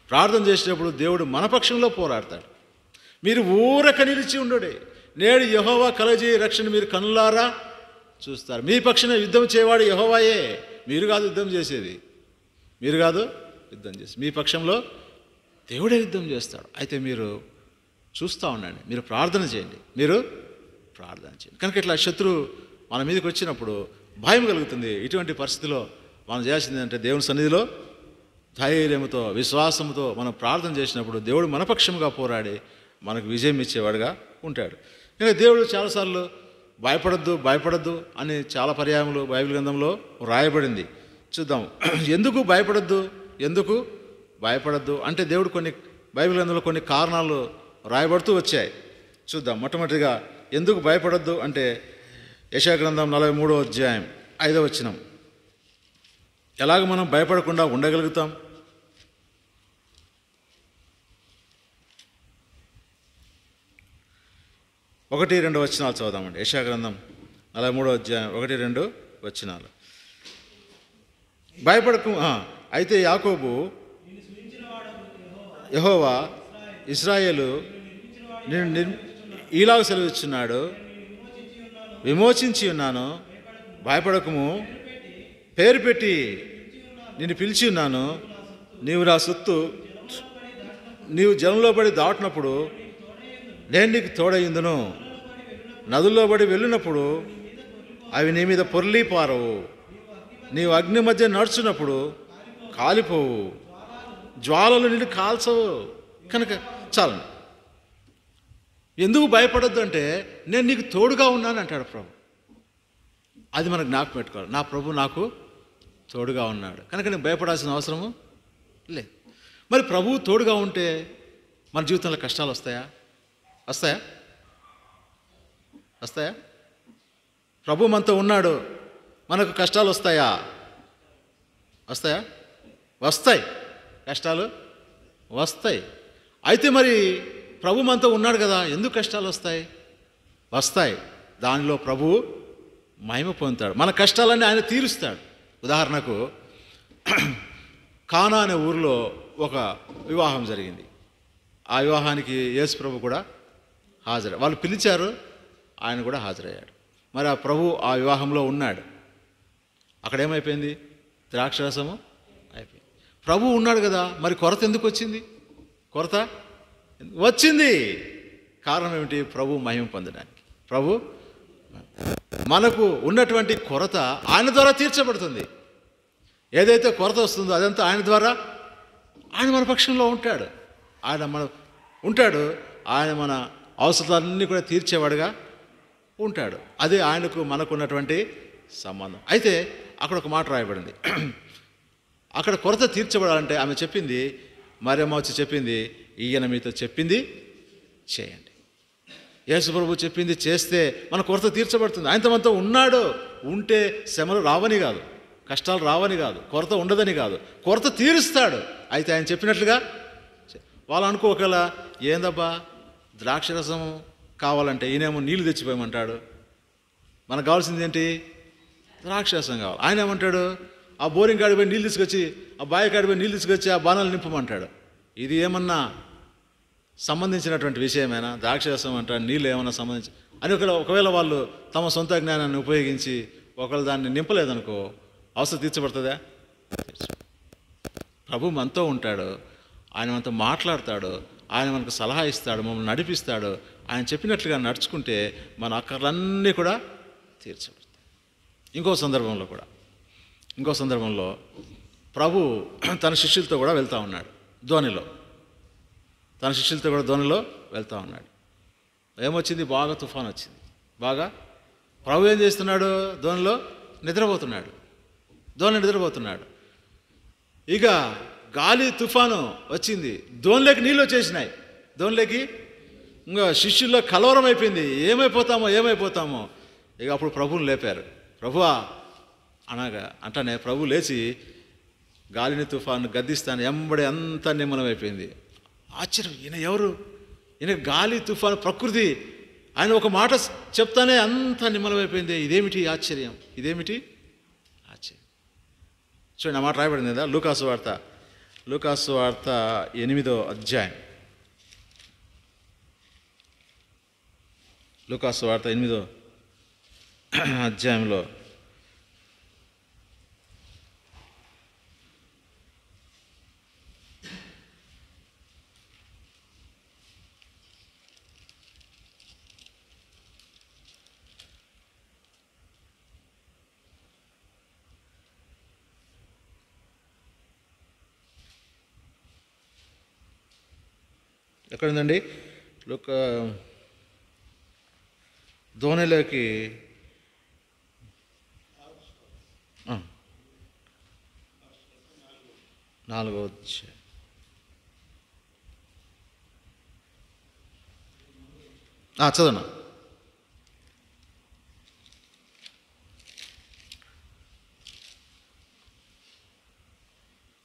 ప్రార్థన చేసేటప్పుడు దేవుడు మన పక్షంలో పోరాడతాడు. మీరు ఊరక నిలిచి ఉండడే, నేడు యెహోవా కలగజేయ రక్షణ మీరు కనులారా చూస్తారు. మీ పక్షాన యుద్ధం చేయవాడు యెహోవాయే, మీరు కాదు యుద్ధం చేసేది, మీ పక్షంలో దేవుడే యుద్ధం చేస్తాడు. అయితే మీరు చూస్తూ ఉండండి, మీరు ప్రార్థన చేయండి. కనుక ఇట్లా శత్రువు మన మీదకి వచ్చినప్పుడు భయం కలుగుతుంది. ఇటువంటి పరిస్థితిలో మనం చేయాల్సింది అంటే దేవుని సన్నిధిలో ధైర్యంతో, విశ్వాసంతో మనం ప్రార్థన చేసినప్పుడు దేవుడు మన పక్షంగా పోరాడి మనకు విజయం ఇచ్చేవాడుగా ఉంటాడు. ఇంకా దేవుడు చాలాసార్లు భయపడద్దు అని చాలా పర్యాయములు బైబిల్ గ్రంథంలో రాయబడింది. చూద్దాం, ఎందుకు భయపడద్దు అంటే దేవుడు కొన్ని బైబిల్ గ్రంథంలో కొన్ని కారణాలు రాయబడుతూ వచ్చాయి. చూద్దాం. మొట్టమొదటిగా ఎందుకు భయపడద్దు అంటే యెషయా గ్రంథం 43వ అధ్యాయం 5వ వచనం. ఎలాగ మనం భయపడకుండా ఉండగలుగుతాం? ఒకటి 2 వచనాలు చదువుదామండి. యెషయా గ్రంథం 43వ అధ్యాయం 1-2 వచనాలు. అయితే యాకోబు యెహోవా ఇశ్రాయేలు నేను ఈలాగ సెలవిస్తున్నాడు, విమోచించి ఉన్నాను, భయపడకము, పేరు పెట్టి నిన్ను పిలిచి ఉన్నాను. నీవు నా సొత్తు, నీవు జలంలో పడి దాటినప్పుడు నేను నీకు తోడయిందును. నదుల్లో పడి వెళ్ళినప్పుడు అవి నీ మీద పొర్లి పారవు. నీవు అగ్ని మధ్య నడుచున్నప్పుడు కాలిపోవు, జ్వాలలు నిన్ను కాల్చవు. కనుక చాలు. ఎందుకు భయపడొద్దు అంటే నేను నీకు తోడుగా ఉన్నాను అంటాడు ప్రభు. అది మనకు జ్ఞాపకం పెట్టుకోవాలి. నా ప్రభు నాకు తోడుగా ఉన్నాడు కనుక నేను భయపడాల్సిన అవసరము లేదు. మరి ప్రభువు తోడుగా ఉంటే మన జీవితంలో కష్టాలు వస్తాయా? ప్రభు మనతో ఉన్నాడు, మనకు కష్టాలు వస్తాయా? వస్తాయి. కష్టాలు వస్తాయి. అయితే మరి ప్రభు మనతో ఉన్నాడు కదా, ఎందుకు కష్టాలు వస్తాయి? దానిలో ప్రభువు మహిమ పొందుతాడు. మన కష్టాలన్నీ ఆయన తీరుస్తాడు. ఉదాహరణకు కానా అనే ఊరిలో ఒక వివాహం జరిగింది. ఆ వివాహానికి యేసు ప్రభు కూడా హాజరు. వాళ్ళు పిలిచారు, ఆయన కూడా హాజరయ్యాడు. మరి ఆ ప్రభు ఆ వివాహంలో ఉన్నాడు. అక్కడ ఏమైపోయింది? ద్రాక్షరసము అయిపోయింది. ప్రభు ఉన్నాడు కదా, మరి కొరత ఎందుకు వచ్చింది? కొరత వచ్చింది. కారణం ఏమిటి? ప్రభు మహిమ పొందడానికి. ప్రభు మనకు ఉన్నటువంటి కొరత ఆయన ద్వారా తీర్చబడుతుంది. ఏదైతే కొరత వస్తుందో అదంతా ఆయన ద్వారా. ఆయన మన పక్షంలో ఉంటాడు. ఆయన మన అవసరాలన్నీ కూడా తీర్చేవాడుగా ఉంటాడు. అదే ఆయనకు మనకున్నటువంటి సంబంధం. అయితే అక్కడ ఒక మాట రాయబడింది. అక్కడ కొరత తీర్చబడాలంటే ఆమె చెప్పింది, మరియమ్మ వచ్చి చెప్పింది, ఈయన మీతో చెప్పింది చేయండి. యేసు ప్రభు చెప్పింది చేస్తే మన కొరత తీర్చబడుతుంది. ఆయనతో మనతో ఉన్నాడు. ఉంటే శ్రమలు రావని కాదు, కష్టాలు రావని కాదు, కొరత ఉండదని కాదు, కొరత తీరుస్తాడు. అయితే ఆయన చెప్పినట్లుగా వాళ్ళు అనుకోగల, ఏందబ్బా ద్రాక్షరసం కావాలంటే ఈయనేమో నీళ్ళు తెచ్చిపోయమంటాడు, మనకు కావాల్సింది ఏంటి? ద్రాక్షరసం కావాలి. ఆయన ఏమంటాడు? ఆ బోరింగ్ కాడిపోయి నీళ్ళు తీసుకొచ్చి, ఆ బావి కాడిపోయి నీళ్ళు తీసుకొచ్చి ఆ బాణాలు నింపమంటాడు. ఇది ఏమన్నా సంబంధించినటువంటి విషయమేనా? ద్రాక్షరసం అంటాడు, నీళ్ళు ఏమన్నా సంబంధించి అని ఒకవేళ వాళ్ళు తమ సొంత జ్ఞానాన్ని ఉపయోగించి ఒకవేళ దాన్ని నింపలేదనుకో, అవసరం తీర్చబడుతుందా? ప్రభు మనతో ఉంటాడు. ఆయన మనతో మాట్లాడతాడు. ఆయన మనకు సలహా ఇస్తాడు, మమ్మల్ని నడిపిస్తాడు. ఆయన చెప్పినట్లుగా నడుచుకుంటే మన అక్కర్లన్నీ కూడా తీర్చబడతాయి. ఇంకో సందర్భంలో ప్రభు తన శిష్యులతో కూడా వెళ్తూ ఉన్నాడు ధోనిలో. వెళ్తూ ఉన్నాడు. ఏమొచ్చింది? బాగా తుఫాన్ వచ్చింది. ప్రభు ఏం చేస్తున్నాడు? ధోనిలో నిద్రపోతున్నాడు. ఇక గాలి తుఫాను వచ్చింది. ధోనిలోకి నీళ్ళు వచ్చేసినాయి. ఇంకా శిష్యుల్లో కలవరం అయిపోయింది. ఏమైపోతామో. ఇక అప్పుడు ప్రభువుని లేపారు. ప్రభువా అంటానే ప్రభు లేచి గాలిని తుఫాను గద్దిస్తాను ఎంబడి అంతా నిమ్మలం అయిపోయింది. ఆశ్చర్యం, ఈయన ఎవరు? ఈయన గాలి తుఫాను ప్రకృతి, ఆయన ఒక మాట చెప్తానే అంతా నిమ్మలం అయిపోయింది. ఇదేమిటి ఆశ్చర్యం? చూడండి, ఆ మాట రాయబడింది కదా లూకాసు వార్త 8వ అధ్యాయం. లూకాసు వార్త 8వ అధ్యాయంలో ఎక్కడుందండి? ధోనిలోకి 4వ అధ్యాయం. చదవనా?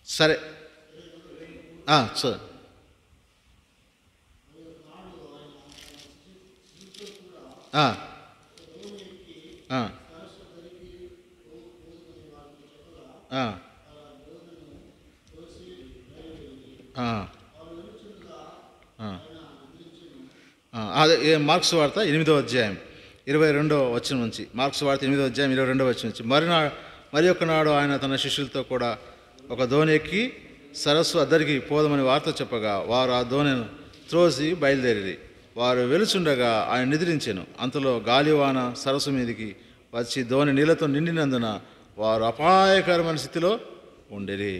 సరే, చదవ. అదే మార్క్స్ వార్త 8వ అధ్యాయం 22వ వచనం నుంచి. మార్క్స్ వార్త 8వ అధ్యాయం 22వ వచనం నుంచి. మరి ఒకనాడు ఆయన తన శిష్యులతో కూడా ఒక దోణి ఎక్కి సరస్సు అద్దరికి పోదామని వార్త చెప్పగా వారు ఆ దోణిని త్రోసి బయలుదేరి వారు వెలుచుండగా ఆయన నిద్రించెను. అంతలో గాలివాన సరస్సు మీదికి వచ్చి దోణి నీళ్లతో నిండినందున వారు అపాయకరమైన స్థితిలో ఉండిరి.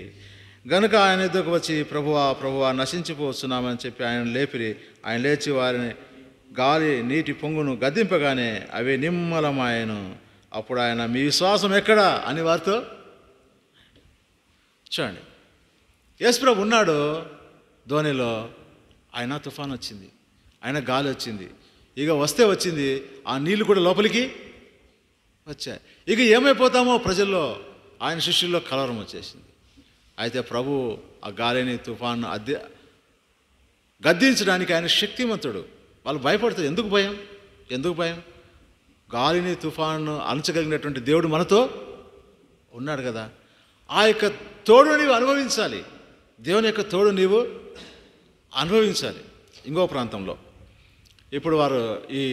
గనుక ఆయన ఎదురుకు వచ్చి ప్రభువా నశించిపోతున్నామని చెప్పి ఆయన లేపిరి. ఆయన లేచి వారిని గాలి నీటి పొంగును గద్దింపగానే అవి నిమ్మలమాయను. అప్పుడు ఆయన మీ విశ్వాసం ఎక్కడా అని వారితో చూడండి. యేసుప్రభు ఉన్నాడు ధోనిలో. ఆయన తుఫాన్ వచ్చింది, ఆయన గాలి వచ్చింది. ఇక వస్తే వచ్చింది, ఆ నీళ్లు కూడా లోపలికి వచ్చాయి. ఇక ఏమైపోతామో ప్రజల్లో, ఆయన శిష్యుల్లో కలవరం వచ్చేసింది. అయితే ప్రభు ఆ గాలిని తుఫాను గద్దించడానికి ఆయన శక్తిమంతుడు. వాళ్ళు భయపడతారు. ఎందుకు భయం? గాలిని తుఫాను అణచగలిగినటువంటి దేవుడు మనతో ఉన్నాడు కదా. ఆ యొక్క తోడు నీవు అనుభవించాలి. దేవుని యొక్క తోడు నీవు అనుభవించాలి. ఇంకో ప్రాంతంలో ఇప్పుడు వారు ఈ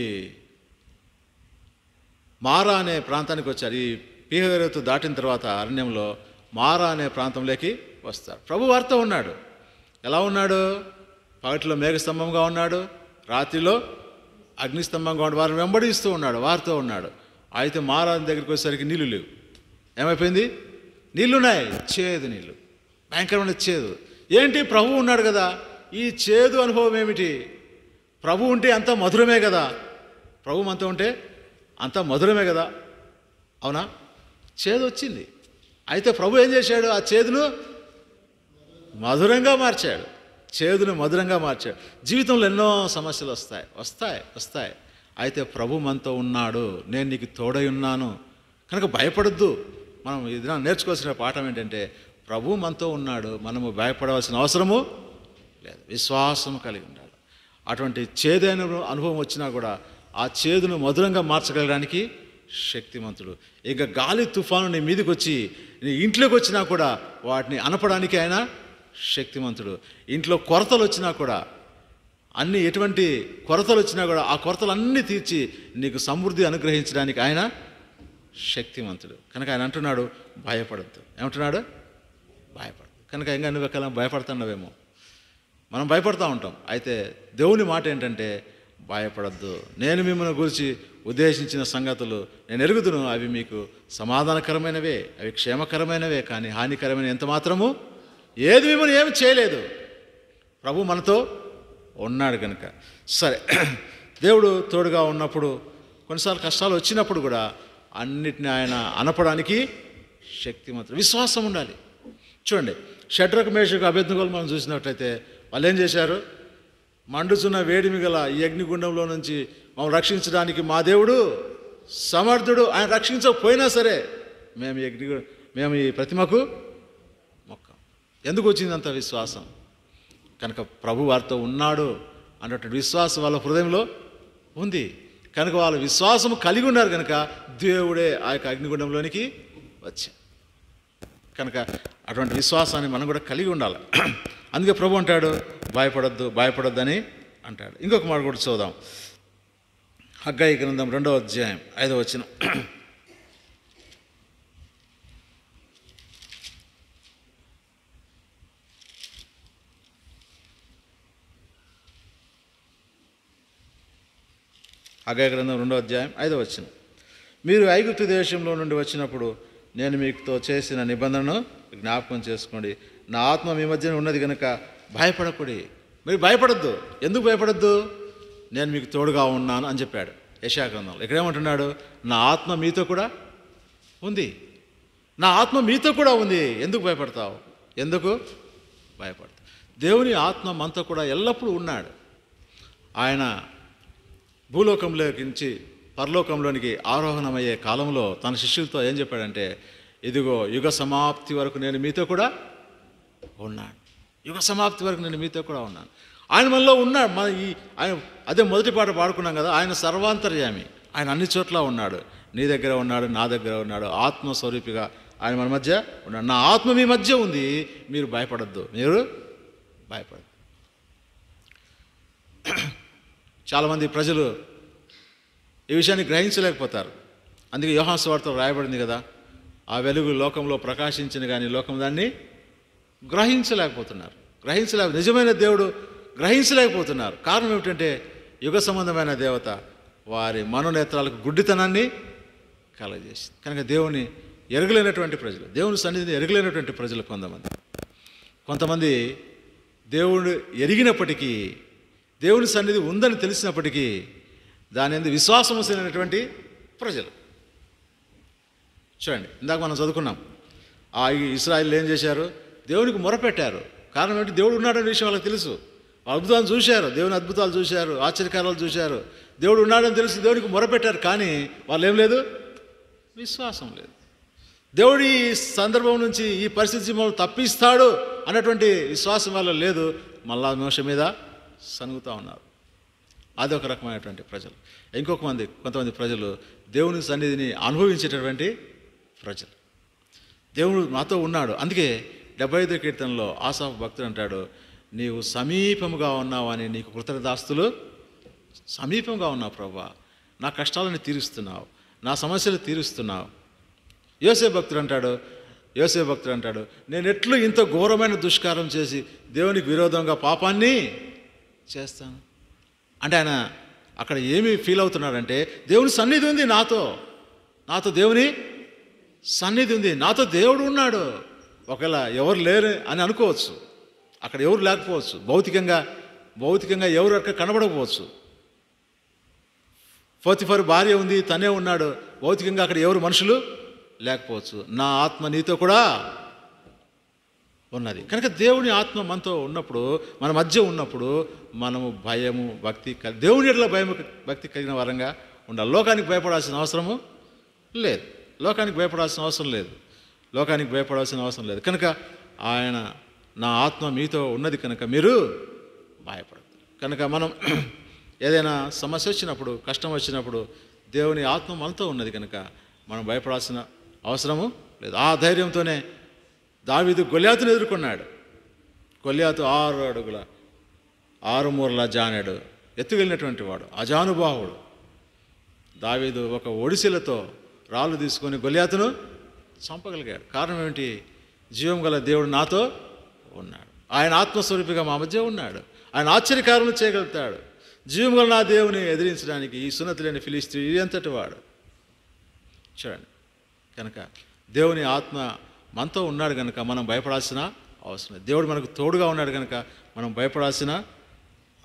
మారా అనే ప్రాంతానికి వచ్చారు. ఈ పీహేరోతు దాటిన తర్వాత అరణ్యంలో మారా అనే ప్రాంతంలోకి వస్తారు. ప్రభు వారితో ఉన్నాడు. ఎలా ఉన్నాడు? పగటిలో మేఘస్తంభంగా ఉన్నాడు, రాత్రిలో అగ్నిస్తంభంగా ఉన్నాడు. వారిని వెంబడిస్తూ ఉన్నాడు, వారితో ఉన్నాడు. అయితే మారా దగ్గరికి వచ్చేసరికి నీళ్ళు లేవు. ఏమైపోయింది? నీళ్ళున్నాయి, చేదు నీళ్ళు, భయంకరమైన చేదు. ఏంటి? ప్రభు ఉన్నాడు కదా. ఈ చేదు అనుభవం ఏమిటి? ప్రభు ఉంటే అంత మధురమే కదా. ప్రభు మనతో ఉంటే అంత మధురమే కదా, అవునా? చేదు వచ్చింది. అయితే ప్రభు ఏం చేశాడు? ఆ చేదును మధురంగా మార్చాడు. చేదును మధురంగా మార్చాడు. జీవితంలో ఎన్నో సమస్యలు వస్తాయి. అయితే ప్రభు మనతో ఉన్నాడు. నేను నీకు తోడై ఉన్నాను కనుక భయపడొద్దు. మనం ఇది నేర్చుకోవాల్సిన పాఠం ఏంటంటే, ప్రభు మనతో ఉన్నాడు, మనము భయపడవలసిన అవసరము లేదు. విశ్వాసము కలిగి ఉండాలి. అటువంటి చేదైన అనుభవం వచ్చినా కూడా ఆ చేదును మధురంగా మార్చగలడానికి శక్తిమంతుడు. ఇక గాలి తుఫాను నీ మీదకి వచ్చి నీ ఇంట్లోకి వచ్చినా కూడా వాటిని అనపడానికి ఆయన శక్తిమంతుడు. ఇంట్లో కొరతలు వచ్చినా కూడా, ఎటువంటి కొరతలు వచ్చినా కూడా ఆ కొరతలన్నీ తీర్చి నీకు సమృద్ధి అనుగ్రహించడానికి ఆయన శక్తిమంతుడు. కనుక ఆయన అంటున్నాడు, భయపడద్దు. ఏమంటున్నాడు? భయపడదు. కనుక ఇంకా నువ్వు ఎక్కడ భయపడుతున్నావేమో. మనం భయపడుతూ ఉంటాం. అయితే దేవుని మాట ఏంటంటే, భయపడద్దు. నేను మిమ్మల్ని గురించి ఉద్దేశించిన సంగతులు నేను ఎరుగుదును. అవి మీకు సమాధానకరమైనవే, అవి క్షేమకరమైనవే, కానీ హానికరమైన ఎంత మాత్రము ఏది మిమ్మల్ని ఏమి చేయలేదు. ప్రభు మనతో ఉన్నాడు కనుక. సరే, దేవుడు తోడుగా ఉన్నప్పుడు కొన్నిసార్లు కష్టాలు వచ్చినప్పుడు కూడా అన్నిటిని ఆయన అనపడానికి శక్తిమంతుడు. విశ్వాసం ఉండాలి. చూడండి, షడ్రకు మేషకు అబేద్నెగోలు మనం చూసినట్లయితే వాళ్ళు ఏం చేశారు? మండుచున్న వేడిమి గల ఈ అగ్నిగుండంలో నుంచి మమ్మల్ని రక్షించడానికి మా దేవుడు సమర్థుడు. ఆయన రక్షించకపోయినా సరే మేము ఈ ప్రతిమకు మొక్కం. ఎందుకు వచ్చింది అంత విశ్వాసం? కనుక ప్రభు వారితో ఉన్నాడు అన్నటువంటి విశ్వాసం వాళ్ళ హృదయంలో ఉంది. కనుక వాళ్ళు విశ్వాసం కలిగి ఉన్నారు కనుక దేవుడే ఆ యొక్క అగ్నిగుండంలోనికి వచ్చారు. కనుక అటువంటి విశ్వాసాన్ని మనం కూడా కలిగి ఉండాలి. అందుకే ప్రభు అంటాడు, భయపడొద్దు అని అంటాడు. ఇంకొక మాట కూడా చూద్దాం. హగ్గయి గ్రంథం 2వ అధ్యాయం 5వ వచనం. హగ్గయి గ్రంథం 2వ అధ్యాయం 5వ వచనం. మీరు ఐగుప్తు దేశంలో నుండి వచ్చినప్పుడు నేను మీతో చేసిన నిబంధనను జ్ఞాపకం చేసుకోండి. నా ఆత్మ మీ మధ్యన ఉన్నది కనుక భయపడకుడి. మీరు భయపడద్దు. ఎందుకు భయపడద్దు? నేను మీకు తోడుగా ఉన్నాను అని చెప్పాడు యెషయా గ్రంథంలో. ఇక్కడేమంటున్నాడు? నా ఆత్మ మీతో కూడా ఉంది. నా ఆత్మ మీతో కూడా ఉంది. ఎందుకు భయపడతావు? ఎందుకు భయపడతావు? దేవుని ఆత్మ మనతో కూడా ఎల్లప్పుడూ ఉన్నాడు. ఆయన భూలోకంలోకి నుంచి పరలోకంలోనికి ఆరోహణమయ్యే కాలంలో తన శిష్యులతో ఏం చెప్పాడంటే, ఇదిగో యుగ సమాప్తి వరకు నేను మీతో కూడా ఉన్నాను. యుగ సమాప్తి వరకు నేను మీతో కూడా ఉన్నాను. ఆయన మనలో ఉన్నాడు. ఆయన అదే మొదటి పాట పాడుకున్నాం కదా, ఆయన సర్వాంతర్యామి. ఆయన అన్ని చోట్ల ఉన్నాడు. నీ దగ్గర ఉన్నాడు, నా దగ్గర ఉన్నాడు. ఆత్మస్వరూపిగా ఆయన మన మధ్య ఉన్నాడు. నా ఆత్మ మీ మధ్య ఉంది, మీరు భయపడద్దు. మీరు భయపడద్దు. చాలామంది ప్రజలు ఈ విషయాన్ని గ్రహించలేకపోతారు. అందుకే యోహాను సువార్తలో రాయబడింది కదా, ఆ వెలుగు లోకంలో ప్రకాశించిన కానీ లోకం దాన్ని గ్రహించలేకపోతున్నారు. నిజమైన దేవుడు గ్రహించలేకపోతున్నారు. కారణం ఏమిటంటే, యుగ సంబంధమైన దేవత వారి మనోనేత్రాలకు గుడ్డితనాన్ని కలగజేసింది. కనుక దేవుని ఎరగలేనటువంటి ప్రజలు, దేవుని సన్నిధిని ఎరగలేనటువంటి ప్రజలు కొంతమంది దేవుడు ఎరిగినప్పటికీ, దేవుని సన్నిధి ఉందని తెలిసినప్పటికీ దాని మీద విశ్వాసం వస్తున్నటువంటి ప్రజలు. చూడండి, ఇందాక మనం చదువుకున్నాం. ఆ ఇశ్రాయేలు ఏం చేశారు? దేవునికి మొరపెట్టారు. కారణం ఏంటి? దేవుడు ఉన్నాడనే విషయం వాళ్ళకి తెలుసు. అద్భుతాలు చూశారు, దేవుని అద్భుతాలు చూశారు, ఆశ్చర్యకారాలు చూశారు. దేవుడు ఉన్నాడని తెలిసి దేవునికి మొరపెట్టారు. కానీ వాళ్ళు ఏం లేదు, విశ్వాసం లేదు. దేవుడు ఈ సందర్భం నుంచి, ఈ పరిస్థితి మనం తప్పిస్తాడు అన్నటువంటి విశ్వాసం వల్ల లేదు. మళ్ళా మోష మీద సనుగుతూ ఉన్నారు. అది ఒక రకమైనటువంటి ప్రజలు. కొంతమంది ప్రజలు దేవుని సన్నిధిని అనుభవించేటటువంటి ప్రజలు. దేవుడు మాతో ఉన్నాడు. అందుకే 75వ కీర్తనలో ఆసాఫు భక్తుడు అంటాడు, నీవు సమీపముగా ఉన్నావు అని నీకు కృతజ్ఞతాస్తులు సమీపంగా ఉన్నావు ప్రభువా, నా కష్టాలను తీరుస్తున్నావు, నా సమస్యలు తీరుస్తున్నావు. యోసేపు భక్తుడు అంటాడు నేను ఎట్లు ఇంత ఘోరమైన దుష్కారం చేసి దేవునికి విరోధంగా పాపాన్ని చేస్తాను అంటే ఆయన అక్కడ ఏమి ఫీల్ అవుతున్నాడంటే దేవుని సన్నిధి ఉంది, నాతో దేవుని సన్నిధి ఉంది, నాతో దేవుడు ఉన్నాడు. ఒకవేళ ఎవరు లేరు అని అనుకోవచ్చు, అక్కడ ఎవరు లేకపోవచ్చు, భౌతికంగా ఎవరు అక్కడ కనబడకపోవచ్చు. పోతిఫరు భార్య ఉంది, తనే ఉన్నాడు, భౌతికంగా అక్కడ ఎవరు మనుషులు లేకపోవచ్చు. నా ఆత్మ నీతో కూడా ఉన్నది. కనుక దేవుని ఆత్మ మనతో ఉన్నప్పుడు, మన మధ్య ఉన్నప్పుడు మనము భయము భక్తి దేవుని ఎడల భయము భక్తి కలిగిన వారంగా ఉండాలి. లోకానికి భయపడాల్సిన అవసరము లేదు, లోకానికి భయపడాల్సిన అవసరం లేదు. కనుక ఆయన నా ఆత్మ మీతో ఉన్నది కనుక మీరు భయపడదు. కనుక మనం ఏదైనా సమస్య వచ్చినప్పుడు, కష్టం వచ్చినప్పుడు దేవుని ఆత్మ మనతో ఉన్నది కనుక మనం భయపడాల్సిన అవసరము లేదు. ఆ ధైర్యంతోనే దావీదు గొల్యాతును ఎదుర్కొన్నాడు. గొల్యాతు 6 అడుగుల 6 మూరల జానెడు ఎత్తుకెళ్ళినటువంటి వాడు, అజానుబాహుడు. దావీదు ఒక ఒడిసెలతో రాళ్ళు తీసుకొని గొల్యాతును చంపగలిగాడు. కారణం ఏమిటి? జీవం గల దేవుడు నాతో ఉన్నాడు, ఆయన ఆత్మస్వరూపిగా మా మధ్య ఉన్నాడు, ఆయన ఆశ్చర్యకార్యములు చేయగలుగుతాడు. జీవం గల నా దేవుని ఎదిరించడానికి ఈ సున్నతి లేని ఫిలిష్తీయుడు ఎంతటి వాడు చూడండి. కనుక దేవుని ఆత్మ మనతో ఉన్నాడు కనుక మనం భయపడాల్సిన అవసరం లేదు. దేవుడు మనకు తోడుగా ఉన్నాడు కనుక మనం భయపడాల్సిన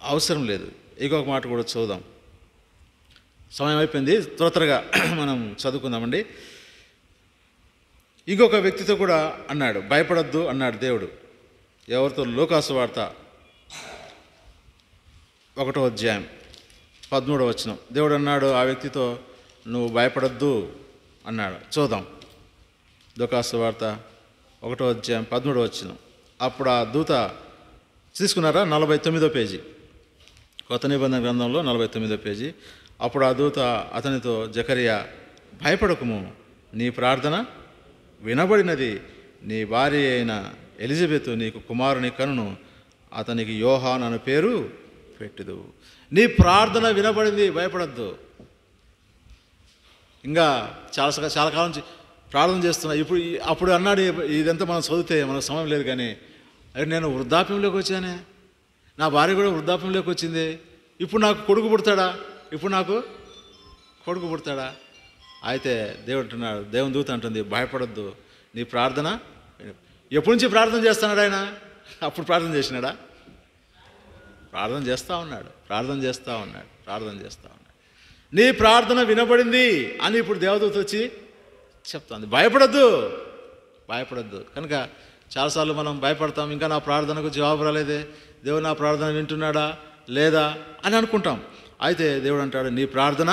అవసరం లేదు. ఇంకొక మాట కూడా చూద్దాం, సమయం అయిపోయింది, త్వరగా మనం చదువుకుందామండి. ఇంకొక వ్యక్తితో కూడా అన్నాడు, భయపడొద్దు అన్నాడు దేవుడు. ఎవరితో? లూకాసు వార్త 1వ అధ్యాయం 13వ వచనం. దేవుడు అన్నాడు ఆ వ్యక్తితో, నువ్వు భయపడొద్దు అన్నాడు. చూద్దాం, లూకాసు వార్త 1వ అధ్యాయం 13వ వచనం. అప్పుడు ఆ దూత తీసుకున్నారా? 49వ పేజీ, కొత్త నిబంధన గ్రంథంలో 49వ పేజీ. అప్పుడు ఆ దూత అతనితో, జకరియా భయపడకుము, నీ ప్రార్థన వినబడినది, నీ భార్య అయిన ఎలిజబెత్ నీకు కుమారుని కనును, అతనికి యోహాను అను పేరు పెట్టుదు. నీ ప్రార్థన వినబడింది, భయపడద్దు. ఇంకా చాలా కాలం నుంచి ప్రార్థన చేస్తున్నా. అప్పుడు అన్నాడు, ఇదంతా మనం చదివితే మనకు సమయం లేదు, కానీ అరే నేను వృద్ధాప్యంలోకి వచ్చానే, నా భార్య కూడా వృద్ధాప్యంలోకి వచ్చింది, ఇప్పుడు నాకు కొడుకు పుడతాడా? అయితే దేవుని దూత అంటుంది, భయపడొద్దు, నీ ప్రార్థన. ఎప్పటి నుంచి ప్రార్థన చేస్తున్నాడు ఆయన? అప్పుడు ప్రార్థన చేసినాడా? ప్రార్థన చేస్తూ ఉన్నాడు. నీ ప్రార్థన వినబడింది అని ఇప్పుడు దేవదూత వచ్చి చెప్తుంది. భయపడద్దు. కనుక చాలాసార్లు మనం భయపడతాం, ఇంకా నా ప్రార్థనకు జవాబు రాలేదే, దేవుడు నా ప్రార్థన వింటున్నాడా లేదా అని అనుకుంటాం. అయితే దేవుడు అంటాడు, నీ ప్రార్థన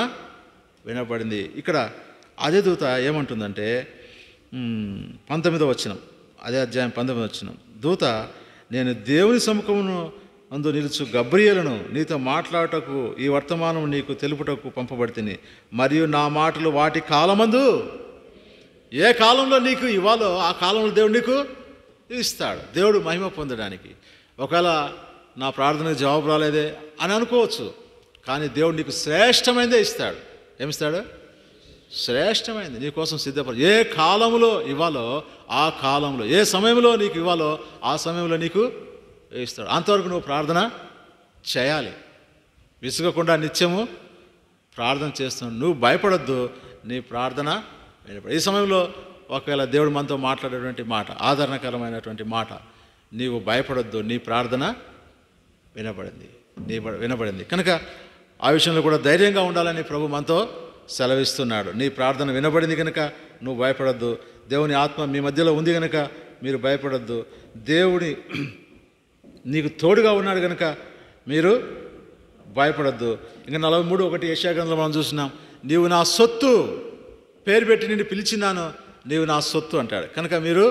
వినబడింది. ఇక్కడ అదే దూత ఏమంటుందంటే 19వ వచనం, అదే అధ్యాయం 19వ వచనం. దూత, నేను దేవుని సముఖమును అందు నిలుచు గబ్రియేలును నీతో మాట్లాడటకు ఈ వర్తమానం నీకు తెలుపుటకు పంపబడితిని, మరియు నా మాటలు వాటి కాలమందు, ఏ కాలంలో నీకు ఇవ్వాలో ఆ కాలంలో దేవుడు నీకు ఇస్తాడు. దేవుడు మహిమ పొందడానికి. ఒకవేళ నా ప్రార్థనకు జవాబు రాలేదే అని అనుకోవచ్చు, కానీ దేవుడు నీకు శ్రేష్టమైనదే ఇస్తాడు. ఏమిస్తాడు? శ్రేష్టమైంది నీకోసం సిద్ధపడి, ఏ కాలంలో ఇవ్వాలో ఆ కాలంలో, ఏ సమయంలో నీకు ఇవ్వాలో ఆ సమయంలో నీకు ఇస్తాడు. అంతవరకు నువ్వు ప్రార్థన చేయాలి, విసుగకుండా నిత్యము ప్రార్థన చేస్తున్నావు. నువ్వు భయపడొద్దు, నీ ప్రార్థన వినపడు. ఈ సమయంలో ఒకవేళ దేవుడు మనతో మాట్లాడేటువంటి మాట, ఆదరణకరమైనటువంటి మాట, నీవు భయపడొద్దు, నీ ప్రార్థన వినబడింది. కనుక ఆ విషయంలో కూడా ధైర్యంగా ఉండాలని ప్రభు మనతో సెలవిస్తున్నాడు. నీ ప్రార్థన వినబడింది కనుక నువ్వు భయపడొద్దు. దేవుని ఆత్మ మీ మధ్యలో ఉంది కనుక మీరు భయపడొద్దు. దేవుడి నీకు తోడుగా ఉన్నాడు కనుక మీరు భయపడొద్దు. ఇంకా 43:1 యెషయా గ్రంథంలో మనం చూసినాం, నీవు నా సొత్తు, పేరు పెట్టి నిన్ను పిలిచినాను, నీవు నా సొత్తు అంటాడు. కనుక మీరు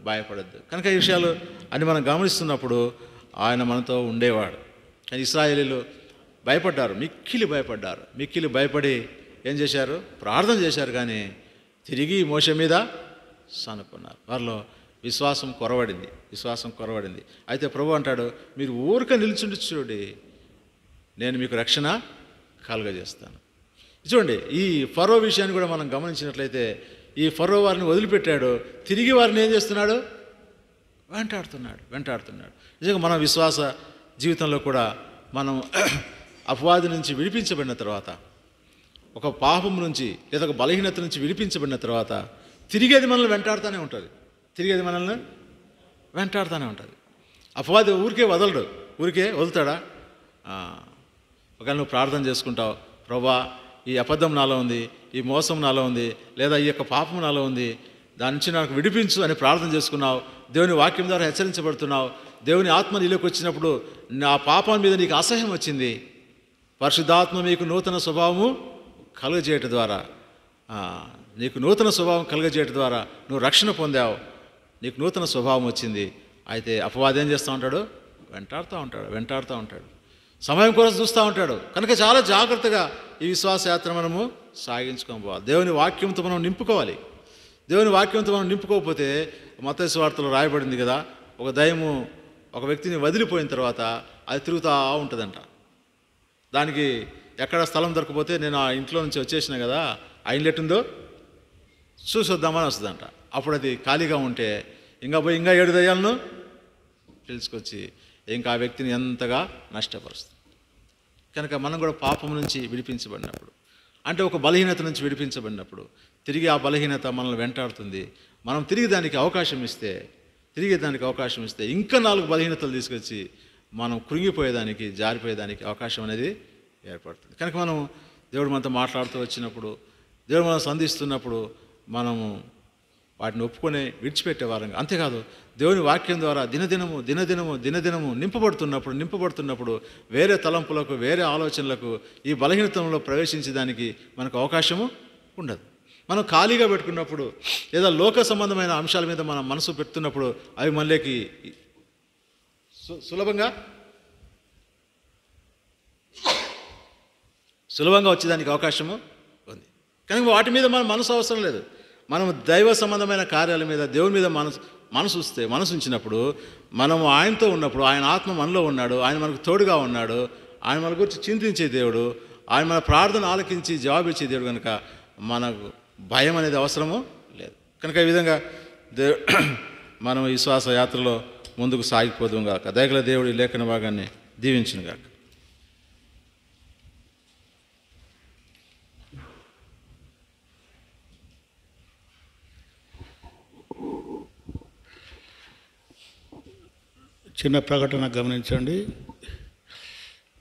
భయపడొద్దు. కనుక ఈ విషయాలు అని మనం గమనిస్తున్నప్పుడు ఆయన మనతో ఉండేవాడు. కానీ ఇశ్రాయేలీలు భయపడ్డారు, మిక్కిలి భయపడి ఏం చేశారు? ప్రార్థన చేశారు, కానీ తిరిగి మోషే మీద సనుకున్నారు. వారిలో విశ్వాసం కొరవడింది. అయితే ప్రభు అంటాడు, మీరు ఊరిక నిల్చుండి చూడండి, నేను మీకు రక్షణ కలుగజేస్తాను. చూడండి, ఈ ఫరో విషయాన్ని కూడా మనం గమనించినట్లయితే ఈ ఫరో వారిని వదిలిపెట్టాడు, తిరిగి వారిని ఏం చేస్తున్నాడు? వెంటాడుతున్నాడు. నిజంగా మన విశ్వాస జీవితంలో కూడా మనం అపవాది నుంచి విడిపించబడిన తర్వాత, ఒక పాపం నుంచి లేదా ఒక బలహీనత నుంచి విడిపించబడిన తర్వాత తిరిగి అది మనల్ని వెంటాడుతూనే ఉంటుంది. అపవాది ఊరికే వదులుతాడా? ఒకవేళ నువ్వు ప్రార్థన చేసుకుంటావు, ప్రభా ఈ అబద్ధం నాలో ఉంది, ఈ మోసం నాలో ఉంది, లేదా ఈ యొక్క పాపం నాలో ఉంది, దాని నుంచి నాకు విడిపించు అని ప్రార్థన చేసుకున్నావు, దేవుని వాక్యం ద్వారా హెచ్చరించబడుతున్నావు, దేవుని ఆత్మ నీలోకి వచ్చినప్పుడు నా పాపం మీద నీకు అసహ్యం వచ్చింది, పరిశుద్ధాత్మ మీకు నూతన స్వభావము కలుగజేయటం ద్వారా నువ్వు రక్షణ పొందావు, నీకు నూతన స్వభావం వచ్చింది. అయితే అపవాది ఏం చేస్తూ ఉంటాడు? వెంటాడుతూ ఉంటాడు, సమయం కోసం చూస్తూ ఉంటాడు. కనుక చాలా జాగ్రత్తగా ఈ విశ్వాస యాత్ర మనము సాగించుకోవాలి. దేవుని వాక్యంతో మనం నింపుకోవాలి. దేవుని వాక్యంతో మనం నింపుకోకపోతే మత్తయి సువార్తలో రాయబడింది కదా, ఒక దయ్యము ఒక వ్యక్తిని వదిలిపోయిన తర్వాత అది తిరుగుతూ ఉంటుందంట. దానికి ఎక్కడ స్థలం దొరకపోతే నేను ఆ ఇంట్లో నుంచి వచ్చేసిన కదా, ఆ ఇల్లు ఎట్టుందో చూసి వద్దామని వస్తుందంట. అప్పుడు అది ఖాళీగా ఉంటే ఇంకా 7 దయ్యాలను పిలుచుకొచ్చి ఇంకా ఆ వ్యక్తిని ఎంతగా నష్టపరుస్తుంది. కనుక మనం కూడా పాపం నుంచి విడిపించబడినప్పుడు, అంటే ఒక బలహీనత నుంచి విడిపించబడినప్పుడు తిరిగి ఆ బలహీనత మనల్ని వెంటాడుతుంది. మనం తిరిగి దానికి అవకాశం ఇస్తే ఇంకా 4 బలహీనతలు తీసుకొచ్చి మనం కృంగిపోయేదానికి, జారిపోయేదానికి అవకాశం అనేది ఏర్పడుతుంది. కనుక మనం దేవుడు మనతో మాట్లాడుతూ వచ్చినప్పుడు, దేవుడు మనం సంధిస్తున్నప్పుడు మనము వాటిని ఒప్పుకొని విడిచిపెట్టే వారంగా, అంతేకాదు దేవుని వాక్యం ద్వారా దినదినము నింపబడుతున్నప్పుడు వేరే తలంపులకు, వేరే ఆలోచనలకు, ఈ బలహీనతలో ప్రవేశించడానికి మనకు అవకాశము ఉండదు. మనం ఖాళీగా పెట్టుకున్నప్పుడు లేదా లోక సంబంధమైన అంశాల మీద మనం మనసు పెడుతున్నప్పుడు అవి మనలోకి సులభంగా వచ్చేదానికి అవకాశము ఉంది. కనుక వాటి మీద మన మనసు అవసరం లేదు. మనం దైవ సంబంధమైన కార్యాల మీద, దేవుని మీద మనసు ఉంచినప్పుడు, మనము ఆయనతో ఉన్నప్పుడు, ఆయన ఆత్మ మనలో ఉన్నాడు, ఆయన మనకు తోడుగా ఉన్నాడు, ఆయన మన గురించి చింతించే దేవుడు, ఆయన మన ప్రార్థన ఆలకించి జవాబిచ్చే దేవుడు. కనుక మనకు భయం అనేది అవసరము లేదు. కనుక ఈ విధంగా మనం విశ్వాస యాత్రలో ముందుకు సాగిపోదాం గాక. దయగల దేవుడి లేఖన భాగాన్ని దీవించును గాక. చిన్న ప్రకటన గమనించండి.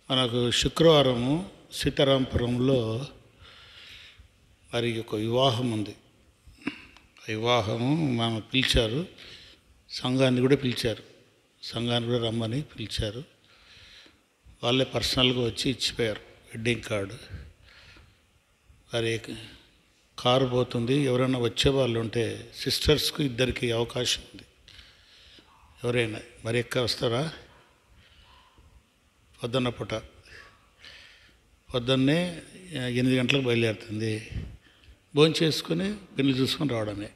మనకు శుక్రవారము సీతారాంపురంలో మరి ఒక వివాహం ఉంది. ఆ వివాహము మనం పిలిచారు, సంఘాన్ని కూడా రమ్మని పిలిచారు. వాళ్ళే పర్సనల్గా వచ్చి ఇచ్చిపోయారు వెడ్డింగ్ కార్డు. మరి కారు పోతుంది, ఎవరైనా వచ్చే వాళ్ళు ఉంటే సిస్టర్స్కు 2 అవకాశం ఉంది. ఎవరైనా మరి వస్తారా? పొద్దున్నే 8 గంటలకు బయలుదేరుతుంది. భోజనం చేసుకొని పెళ్లి చూసుకొని రావడమే.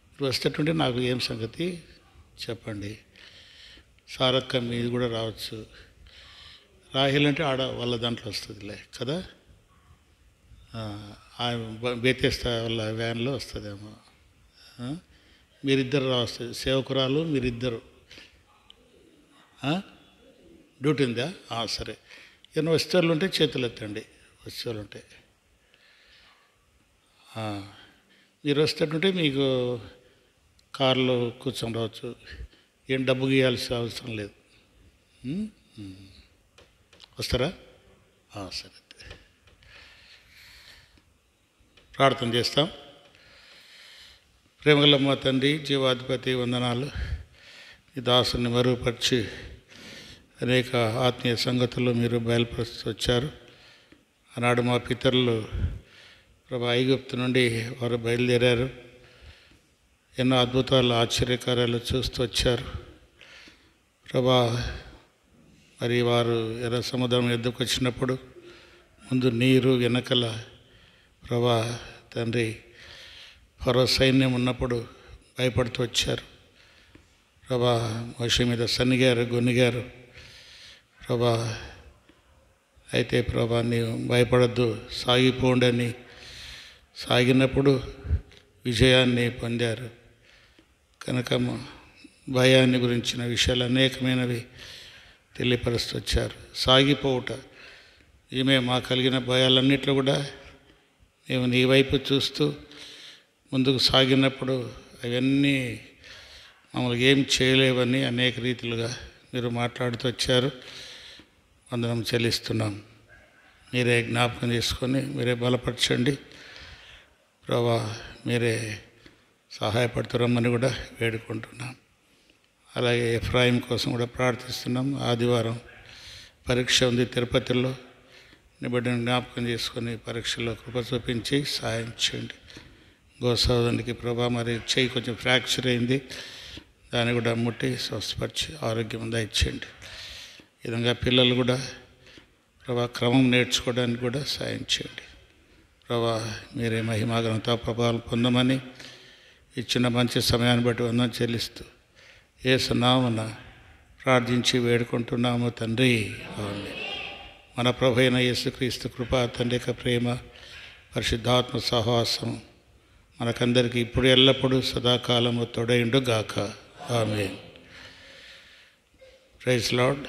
ఇప్పుడు వస్తేటుంటే నాకు ఏం సంగతి చెప్పండి. సారక్క మీది కూడా రావచ్చు. రాహిల్ అంటే ఆడ వాళ్ళ దాంట్లో వస్తుందిలే కదా, బేతేస్తా వాళ్ళ వ్యాన్లో వస్తుందేమో. మీరిద్దరు రావచ్చు, సేవకురాలు మీరిద్దరు. డ్యూటీ ఉందా? సరే. ఏమైనా వస్తువులు ఉంటే చేతులు ఎత్తండి. వస్తువులు ఉంటే మీరు వస్తుంటే మీకు కారులో కూర్చొని రావచ్చు. ఏం డబ్బు గీయాల్సిన అవసరం లేదు. వస్తారా? సరే, ప్రార్థన చేస్తాం. ప్రేమగలమ్మ తండ్రి, జీవాధిపతి వందనాలు. ఈ దాసుని మరుగుపరిచి అనేక ఆత్మీయ సంగతులు మీరు బయలుపరుస్తూ వచ్చారు. ఆనాడు మా పితరులు ప్రభా ఐగుప్తు నుండి వారు బయలుదేరారు. ఎన్నో అద్భుతాలు, ఆశ్చర్యకార్యాలు చూస్తూ వచ్చారు ప్రభా. మరి వారు ఎర్ర సముద్రం ఎద్దుకు వచ్చినప్పుడు ముందు నీరు, వెనకల ప్రభా తండ్రి ఫరో సైన్యం ఉన్నప్పుడు భయపడుతూ వచ్చారు ప్రభా. మోషే మీద సన్నిగారు, గొనిగారు ప్రభా. అయితే ప్రభా నీవు భయపడద్దు, సాగిపోండి అని సాగినప్పుడు విజయాన్ని పొందారు. కనుక భయాన్ని గురించిన విషయాలు అనేకమైనవి తెలియపరుస్తూ వచ్చారు. సాగిపోవుట, ఈమె మా కలిగిన భయాలన్నింటిలో కూడా మేము నీ వైపు చూస్తూ ముందుకు సాగినప్పుడు అవన్నీ మమ్మల్ని ఏం చేయలేవని అనేక రీతిలుగా మీరు మాట్లాడుతూ వచ్చారు. వందనం చెల్లిస్తున్నాం. మీరే జ్ఞాపకం చేసుకొని మీరే బలపరచండి ప్రభా, మీరే సహాయపడుతురమ్మని కూడా వేడుకుంటున్నాం. అలాగే ఎఫ్రాయిం కోసం కూడా ప్రార్థిస్తున్నాం. ఆదివారం పరీక్ష ఉంది తిరుపతిలో. నిబడిన జ్ఞాపకం చేసుకొని పరీక్షల్లో కృప చూపించి సాయం చేయండి. గోసోదనికి ప్రభా మరి చెయ్యి కొంచెం ఫ్రాక్చర్ అయింది, దాన్ని కూడా ముట్టి స్వస్థపరిచి ఆరోగ్యం దయచేయండి. ఈ విధంగా పిల్లలు కూడా ప్రభా క్రమం నేర్చుకోవడానికి కూడా సాయం చేయండి ప్రభా. మీరే మహిమాగనంతో ప్రభావాలు పొందమని ఇచ్చిన మంచి సమయాన్ని బట్టి వందనం చెల్లిస్తూ యేసు నామమున ప్రార్థించి వేడుకుంటున్నాము తండ్రి, ఆమేన్. మన ప్రభు అయిన యేసుక్రీస్తు కృప, తండ్రి యొక్క ప్రేమ, పరిశుద్ధాత్మ సహవాసం మనకందరికీ ఇప్పుడు ఎల్లప్పుడూ సదాకాలము తోడైండు గాక. ఆమేన్. Praise lord.